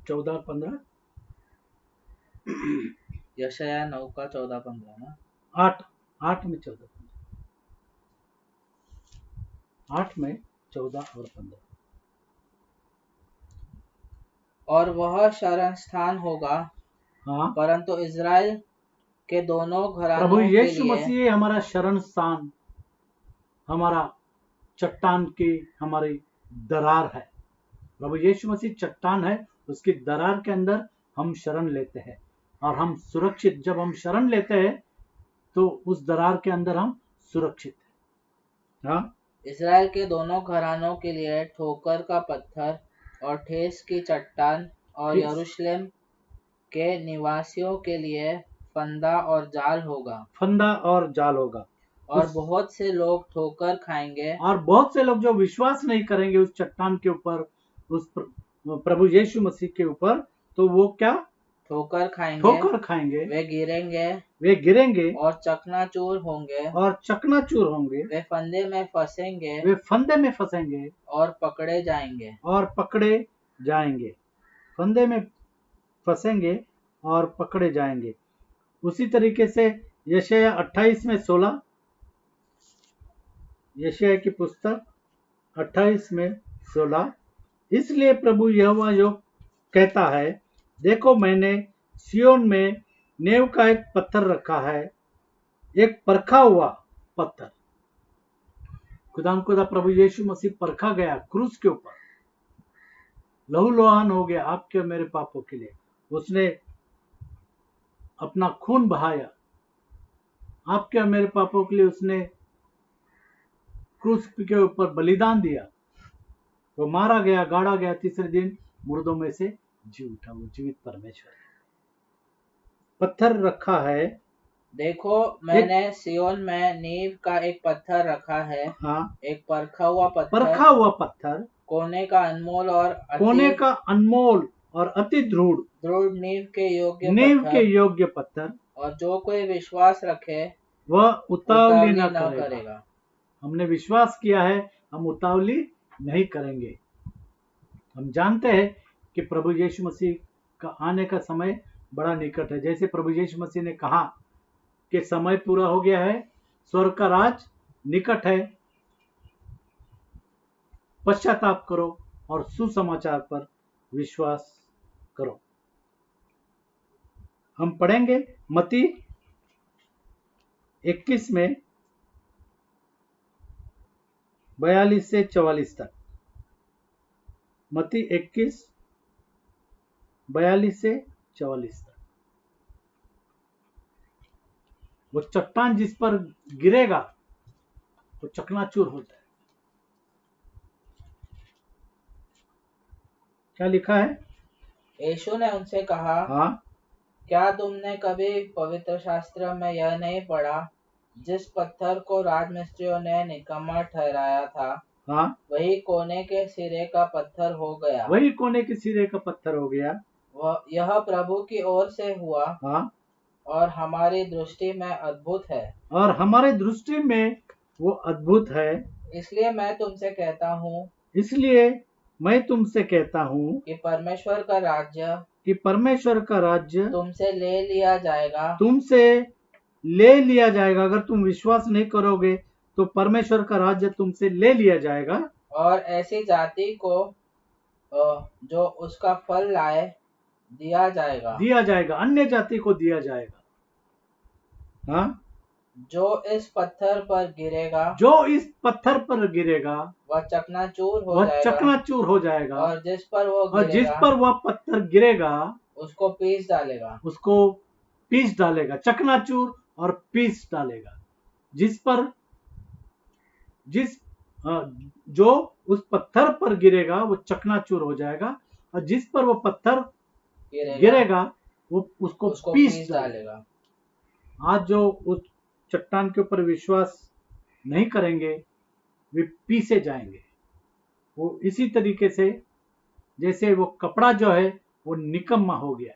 14 और 15। यशायाह 9 का 14-15 ना। 8:14, 8:14 और 15। और वह शरण स्थान होगा, हाँ, परंतु इज़राइल के दोनों प्रभु घरानों के यीशु लिए मसीह हमारा शरण स्थान, हमारा चट्टान की हमारी दरार है। प्रभु यीशु मसीह चट्टान है, उसकी दरार के अंदर हम शरण लेते हैं और हम सुरक्षित, जब हम शरण लेते हैं तो उस दरार के अंदर हम सुरक्षित हैं। हाँ, इज़राइल के दोनों घरानों के लिए ठोकर का पत्थर और ठेस की चट्टान, और ठेस। यरूशलेम के निवासियों के लिए फंदा और जाल होगा। फंदा और जाल होगा। और बहुत से लोग ठोकर खाएंगे, और बहुत से लोग जो विश्वास नहीं करेंगे उस चट्टान के ऊपर, उस प्रभु यीशु मसीह के ऊपर, तो वो क्या ठोकर खाएंगे, खाएंगे, वे गिरेंगे और चकनाचूर होंगे, वे फंदे में फंसेंगे और पकड़े जाएंगे। फंदे में फंसेंगे और पकड़े जाएंगे। उसी तरीके से यशायाह 28:16, यशायाह की पुस्तक 28:16। इसलिए प्रभु यहोवा यो कहता है, देखो मैंने सियोन में नेव का एक पत्थर रखा है, एक परखा हुआ पत्थर। खुदा प्रभु यीशु मसीह परखा गया क्रूस के ऊपर, लहूलुहान हो गया आपके और मेरे पापों के लिए। उसने अपना खून बहाया आपके और मेरे पापों के लिए, उसने क्रूस के ऊपर बलिदान दिया, वो मारा गया, गाड़ा गया, तीसरे दिन मुर्दों में से जी उठा। वो जीवित परमेश्वर है। पत्थर रखा है, देखो मैंने सियोन में नींव का एक पत्थर रखा है। हाँ, एक परखा हुआ पत्थर, कोने का अनमोल और अति दृढ़ नींव के योग्य पत्थर, और जो कोई विश्वास रखे वह उतावली न करेगा। हमने विश्वास किया है, हम उतावली नहीं करेंगे। हम जानते हैं कि प्रभु यीशु मसीह का आने का समय बड़ा निकट है। जैसे प्रभु यीशु मसीह ने कहा कि समय पूरा हो गया है, स्वर्ग का राज निकट है। पश्चाताप करो और सुसमाचार पर विश्वास करो। हम पढ़ेंगे मत्ती 21 में 42 से 44 तक। मत्ती 21 42 से 44 तक। वो चट्टान जिस पर गिरेगा वो चकनाचूर हो जाए। क्या लिखा है? यीशु ने उनसे कहा, हाँ, क्या तुमने कभी पवित्र शास्त्र में यह नहीं पढ़ा, जिस पत्थर को राजमिस्त्रियों ने निकम्मा ठहराया था, हाँ, वही कोने के सिरे का पत्थर हो गया। वही कोने के सिरे का पत्थर हो गया। यह प्रभु की ओर से हुआ हाँ, और हमारी दृष्टि में अद्भुत है। और हमारे दृष्टि में वो अद्भुत है। इसलिए मैं तुमसे कहता हूँ कि परमेश्वर का राज्य तुमसे ले लिया जाएगा। अगर तुम विश्वास नहीं करोगे तो परमेश्वर का राज्य तुमसे ले लिया जाएगा। और ऐसी जाति को जो उसका फल लाए दिया जाएगा। अन्य जाति को दिया जाएगा। हाँ, जो इस पत्थर पर गिरेगा वह चकनाचूर हो जाएगा। और जिस पर वह पत्थर गिरेगा उसको पीस डालेगा। चकनाचूर और पीस डालेगा। जो उस पत्थर पर गिरेगा वो चकनाचूर हो जाएगा, और जिस पर वो पत्थर गिरेगा वो उसको पीस डालेगा। आज जो उस चट्टान के ऊपर विश्वास नहीं करेंगे वे पीसे जाएंगे। वो इसी तरीके से जैसे वो कपड़ा जो है वो निकम्मा हो गया,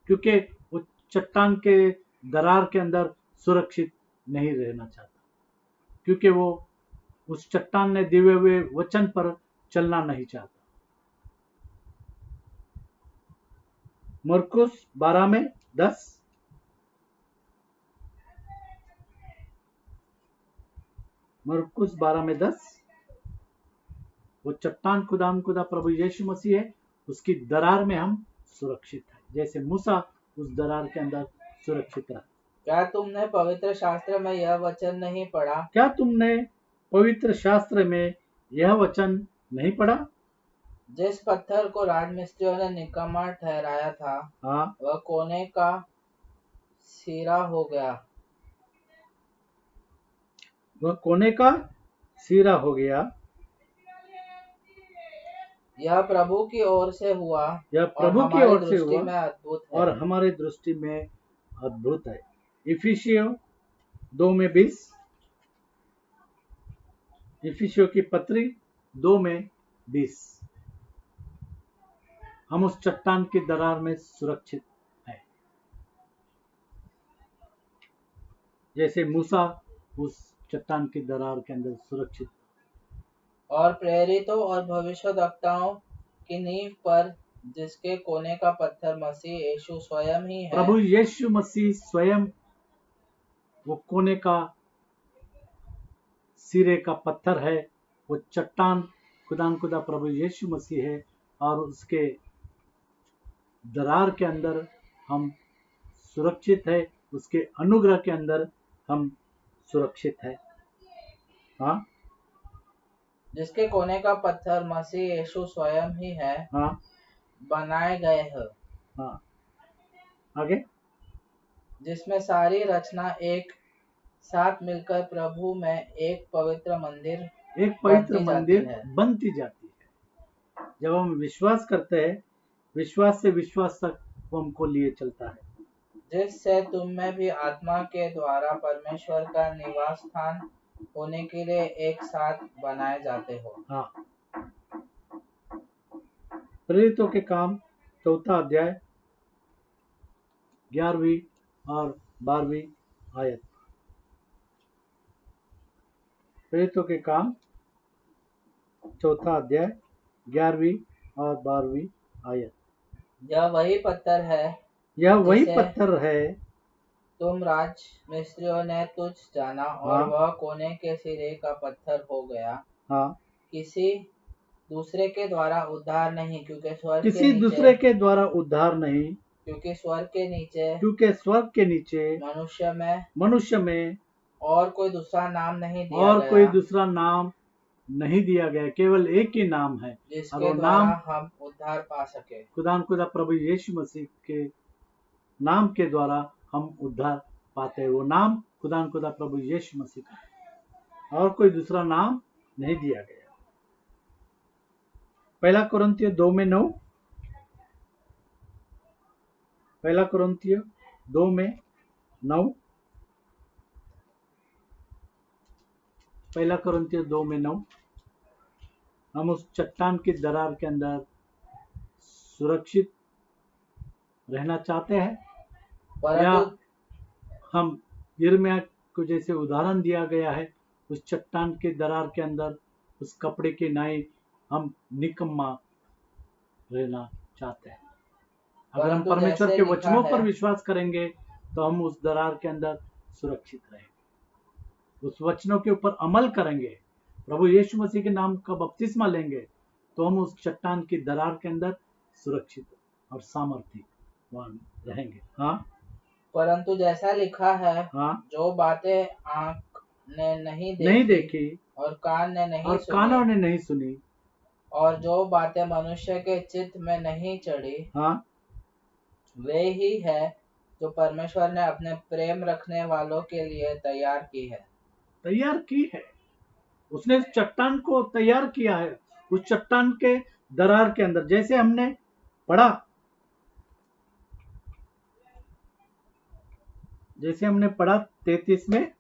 क्योंकि वो चट्टान के दरार के अंदर सुरक्षित नहीं रहना चाहता, क्योंकि वो उस चट्टान ने दिए हुए वचन पर चलना नहीं चाहता। मरकुस 12 में 10। मरकुस 12 में 10। वो चट्टान खुदा प्रभु यीशु मसीह है, उसकी दरार में हम सुरक्षित हैं, जैसे मूसा उस दरार के अंदर सुरक्षित रहा। क्या तुमने पवित्र शास्त्र में यह वचन नहीं पढ़ा? जिस पत्थर को राजमिस्त्रियों ने निकम्मा ठहराया था, हाँ, वह कोने का सिरा हो गया। यह प्रभु की ओर से हुआ में अद्भुत है। और हमारे दृष्टि में अद्भुत है। इफिसियों 2 में 20। इफिसियों की पत्री 2 में 20। हम उस चट्टान की दरार में सुरक्षित हैं, जैसे मूसा उस चट्टान की दरार के अंदर सुरक्षित। और प्रेरितों और भविष्यद्वक्ताओं की नींव पर, जिसके कोने का पत्थर मसीह यीशु स्वयं ही है। प्रभु यीशु मसीह स्वयं वो कोने का सिरे का पत्थर है। वो चट्टान खुदा प्रभु यीशु मसीह है, और उसके दरार के अंदर हम सुरक्षित है। उसके अनुग्रह के अंदर हम सुरक्षित है। हाँ, जिसके कोने का पत्थर मसीह यीशु स्वयं ही है। हाँ, बनाए गए हैं। हाँ, आगे। जिसमें सारी रचना एक साथ मिलकर प्रभु में एक पवित्र मंदिर बनती जाती है। जब हम विश्वास करते हैं, विश्वास से विश्वास तक वो हमको लिए चलता है, जिससे तुम में भी आत्मा के द्वारा परमेश्वर का निवास स्थान होने के लिए एक साथ बनाए जाते हो। हाँ। प्रेरितों के काम 4 अध्याय 11वीं और 12वीं आयत। प्रेरितों के काम 4 अध्याय 11वीं और 12वीं आयत। यह वही पत्थर है तुम राजमिस्त्रियों ने तुच्छ जाना और हाँ वह कोने के सिरे का पत्थर हो गया। हाँ, किसी दूसरे के द्वारा उद्धार नहीं, किसी दूसरे के द्वारा उद्धार नहीं, क्योंकि स्वर्ग के नीचे क्योंकि स्वर्ग के नीचे मनुष्य में और कोई दूसरा नाम नहीं दिया और गया कोई दूसरा नाम नहीं दिया गया, केवल एक ही नाम है और जिसके वो द्वारा नाम हम उद्धार पा सके। खुदा प्रभु यीशु मसीह के नाम के द्वारा हम उद्धार पाते हैं। वो नाम खुदा प्रभु यीशु मसीह का है और कोई दूसरा नाम नहीं दिया गया। पहला कुरिन्थियों 2:9, पहला कुरिन्थियों 2:9, पहला कुरिन्थियों 2:9। हम उस चट्टान की दरार के अंदर सुरक्षित रहना चाहते हैं या हम यिर्मयाह को जैसे उदाहरण दिया गया है उस चट्टान की दरार के अंदर उस कपड़े की नाई हम निकम्मा रहना चाहते हैं। अगर हम परमेश्वर के वचनों पर विश्वास करेंगे तो हम उस दरार के अंदर सुरक्षित रहेंगे, उस वचनों के ऊपर अमल करेंगे, प्रभु यीशु मसीह के नाम का बपतिस्मा लेंगे तो हम उस चट्टान की दरार के अंदर सुरक्षित और सामर्थ्यवान रहेंगे। हाँ, परंतु जैसा लिखा है, हाँ, जो बातें आंख ने नहीं देखी और कान ने नहीं सुनी और जो बातें मनुष्य के चित्त में नहीं चढ़ी, हाँ, वे ही है जो परमेश्वर ने अपने प्रेम रखने वालों के लिए तैयार की है। उसने चट्टान को तैयार किया है उस चट्टान के दरार के अंदर, जैसे हमने पढ़ा 33 में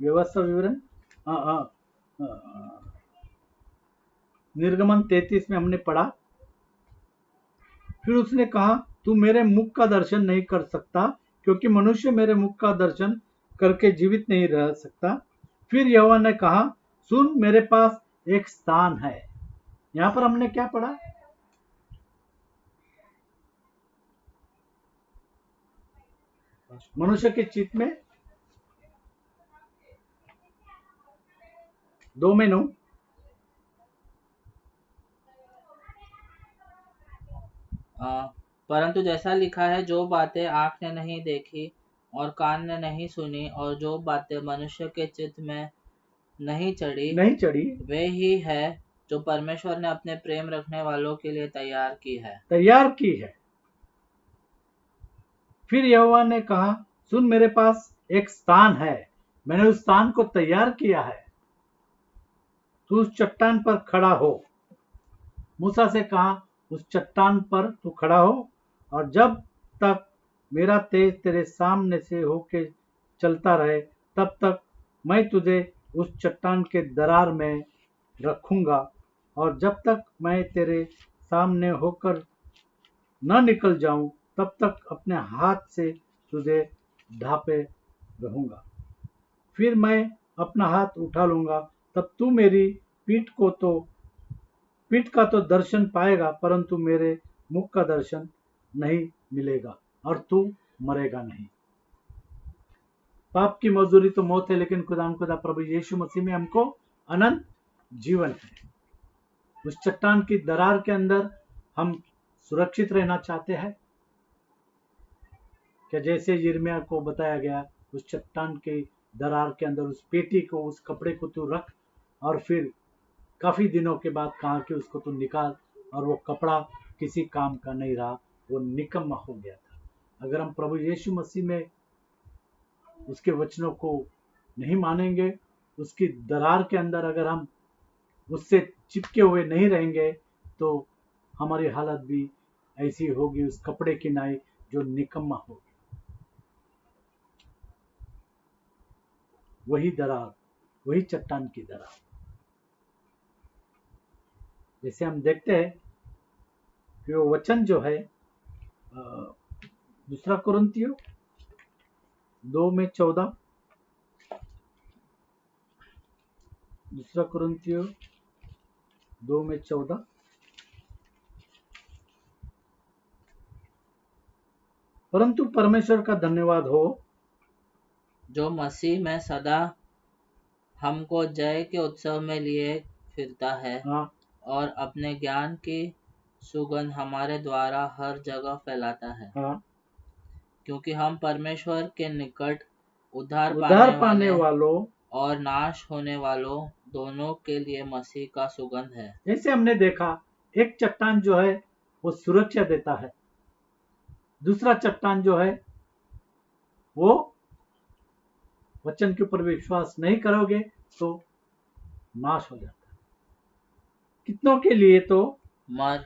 व्यवस्था विवरण, निर्गमन 33 में हमने पढ़ा। फिर उसने कहा तू मेरे मुख का दर्शन नहीं कर सकता क्योंकि मनुष्य मेरे मुख का दर्शन करके जीवित नहीं रह सकता। फिर यहोवा ने कहा सुन, मेरे पास एक स्थान है। यहां पर हमने क्या पढ़ा? मनुष्य के चित्त में 2:9, परंतु जैसा लिखा है, जो बातें आंख ने नहीं देखी और कान ने नहीं सुनी और जो बातें मनुष्य के चित्त में नहीं चढ़ी वे ही है जो परमेश्वर ने अपने प्रेम रखने वालों के लिए तैयार की है। फिर यहोवा ने कहा सुन, मेरे पास एक स्थान है, मैंने उस स्थान को तैयार किया है, तू उस चट्टान पर खड़ा हो। मूसा से कहा उस चट्टान पर तू खड़ा हो और जब तक मेरा तेज तेरे सामने से होके चलता रहे तब तक मैं तुझे उस चट्टान के दरार में रखूंगा और जब तक मैं तेरे सामने होकर न निकल जाऊं तब तक अपने हाथ से तुझे ढांपे रहूंगा। फिर मैं अपना हाथ उठा लूंगा, तब तू मेरी पीठ का तो दर्शन पाएगा परंतु मेरे मुख का दर्शन नहीं मिलेगा और तू मरेगा नहीं। पाप की मजदूरी तो मौत है, लेकिन खुदा प्रभु यीशु मसीह में हमको अनंत जीवन है। उस चट्टान की दरार के अंदर हम सुरक्षित रहना चाहते हैं कि जैसे यिर्मयाह को बताया गया उस चट्टान के दरार के अंदर उस पेटी को, उस कपड़े को तू रख, और फिर काफी दिनों के बाद कहा कि उसको तू निकाल, और वो कपड़ा किसी काम का नहीं रहा, वो निकम्मा हो गया था। अगर हम प्रभु यीशु मसीह में उसके वचनों को नहीं मानेंगे, उसकी दरार के अंदर अगर हम उससे चिपके हुए नहीं रहेंगे तो हमारी हालत भी ऐसी होगी, उस कपड़े की नाई जो निकम्मा होगी। वही दरार, वही चट्टान की दरार। जैसे हम देखते हैं कि वो वचन जो है दूसरा कुरिन्थियों 2:14, दूसरा कुरिन्थियों 2:14, परंतु परमेश्वर का धन्यवाद हो जो मसीह में सदा हमको जय के उत्सव में लिए फिरता है हाँ और अपने ज्ञान की सुगंध हमारे द्वारा हर जगह फैलाता है, हाँ क्योंकि हम परमेश्वर के निकट उद्धार उद्धार पाने पाने वाले वालों, और नाश होने वालों दोनों के लिए मसीह का सुगंध है। जैसे हमने देखा एक चट्टान जो है वो सुरक्षा देता है, दूसरा चट्टान जो है वो वचन के ऊपर विश्वास नहीं करोगे तो नाश हो जाता है। कितनों के लिए तो मर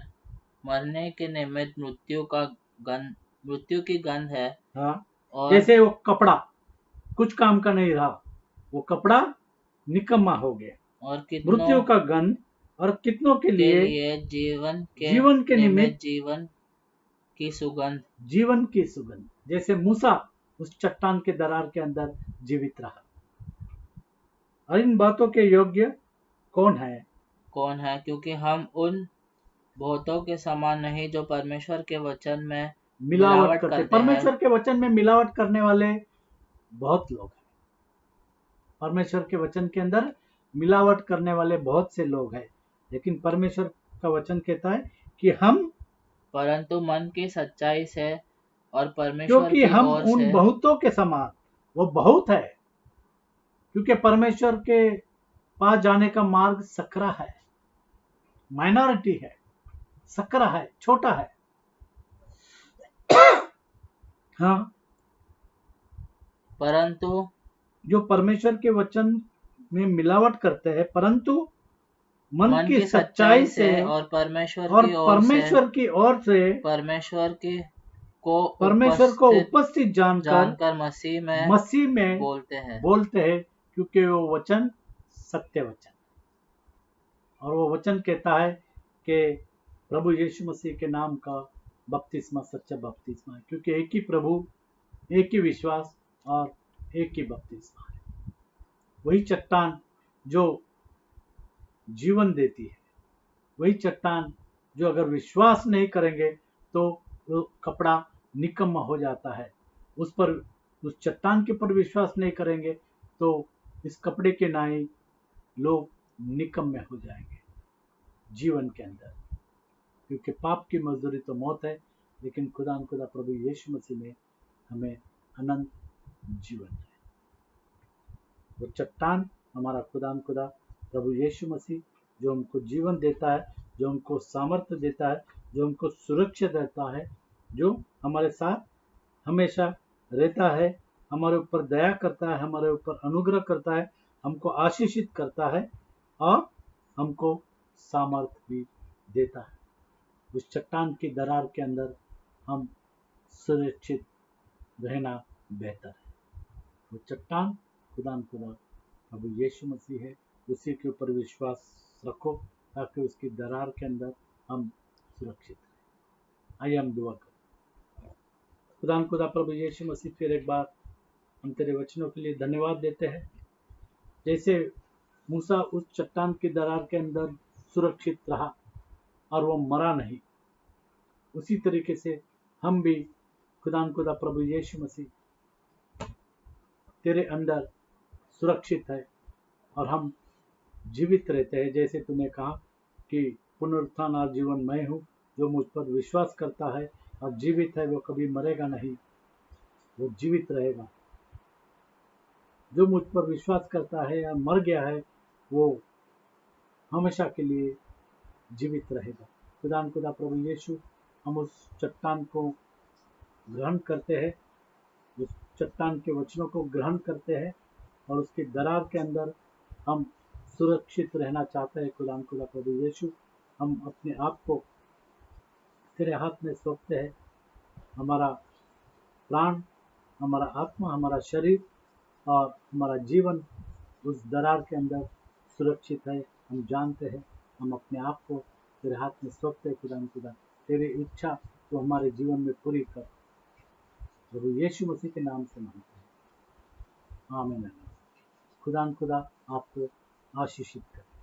मरने के निमित्त मृत्यु की गंध है, हाँ, और जैसे वो कपड़ा कुछ काम का नहीं रहा, वो कपड़ा निकम्मा हो गया, और कितनों मृत्यु का गंध, और कितनों के के लिए लिए जीवन के जीवन के निमित्त निमित्त जीवन की सुगंध। जीवन की सुगंध। जैसे मूसा उस चट्टान के दरार के अंदर जीवित रहा। और इन बातों के योग्य कौन है? क्योंकि हम उन बहुतों के समान नहीं जो परमेश्वर के वचन में मिलावट करते। करते हैं। परमेश्वर के वचन में मिलावट करने वाले बहुत लोग हैं। परमेश्वर के वचन के अंदर मिलावट करने वाले बहुत से लोग हैं, लेकिन परमेश्वर का वचन कहता है कि हम, परंतु मन की सच्चाई से और परमेश्वर क्योंकि की हम ओर उन से बहुतों के समान, वो बहुत है, क्योंकि परमेश्वर के पास जाने का मार्ग सकरा है, माइनॉरिटी है, सकरा है, छोटा है। हाँ, परंतु जो परमेश्वर के वचन में मिलावट करते हैं, परंतु मन की सच्चाई से और परमेश्वर और की ओर परमेश्वर की ओर से परमेश्वर की परमेश्वर को उपस्थित उपस्थित जानकर मसीह में बोलते हैं, क्योंकि वो वचन सत्य वचन, और वो वचन कहता है कि प्रभु यीशु मसीह के नाम का बपतिस्मा सच्चा बपतिस्मा है, क्योंकि एक ही प्रभु, एक ही विश्वास और एक ही बपतिस्मा है। वही चट्टान जो जीवन देती है, वही चट्टान जो अगर विश्वास नहीं करेंगे तो वो कपड़ा निकम्मा हो जाता है। उस चट्टान के ऊपर विश्वास नहीं करेंगे तो इस कपड़े के नाई लोग निकम्मे हो जाएंगे जीवन के अंदर, क्योंकि पाप की मजदूरी तो मौत है, लेकिन खुदा प्रभु यीशु मसीह में हमें अनंत जीवन है। वो चट्टान हमारा खुदा प्रभु यीशु मसीह, जो हमको जीवन देता है, जो हमको सामर्थ्य देता है, जो हमको सुरक्षा देता है, जो हमारे साथ हमेशा रहता है, हमारे ऊपर दया करता है, हमारे ऊपर अनुग्रह करता है, हमको आशीषित करता है और हमको सामर्थ्य भी देता है। उस चट्टान की दरार के अंदर हम सुरक्षित रहना बेहतर है। वो चट्टान खुदा प्रभु यीशु मसीह है, उसी के ऊपर विश्वास रखो ताकि उसकी दरार के अंदर हम सुरक्षित रहें। आइए हम दुआ करें। खुदा प्रभु यीशु मसीह, फिर एक बार हम तेरे वचनों के लिए धन्यवाद देते हैं। जैसे मूसा उस चट्टान की दरार के अंदर सुरक्षित रहा और वो मरा नहीं, उसी तरीके से हम भी खुदा प्रभु यीशु मसीह तेरे अंदर सुरक्षित है और हम जीवित रहते हैं। जैसे तूने कहा कि पुनरुत्थान और जीवन मैं हूँ, जो मुझ पर विश्वास करता है और जीवित है वो कभी मरेगा नहीं, वो जीवित रहेगा। जो मुझ पर विश्वास करता है या मर गया है वो हमेशा के लिए जीवित रहेगा। खुदा प्रभु यीशु, हम उस चट्टान को ग्रहण करते हैं, उस चट्टान के वचनों को ग्रहण करते हैं और उसके दरार के अंदर हम सुरक्षित रहना चाहते हैं। खुदा प्रभु यीशु, हम अपने आप को तेरे हाथ में सौंपते हैं। हमारा प्राण, हमारा आत्मा, हमारा शरीर और हमारा जीवन उस दरार के अंदर सुरक्षित है। हम जानते हैं, हम अपने आप को तेरे हाथ में सौंपते हैं। खुदा तेरी इच्छा तो हमारे जीवन में पूरी कर, प्रभु यीशु मसीह के नाम से मांगते हैं, आमीन। खुदा आपको आशीषित करे।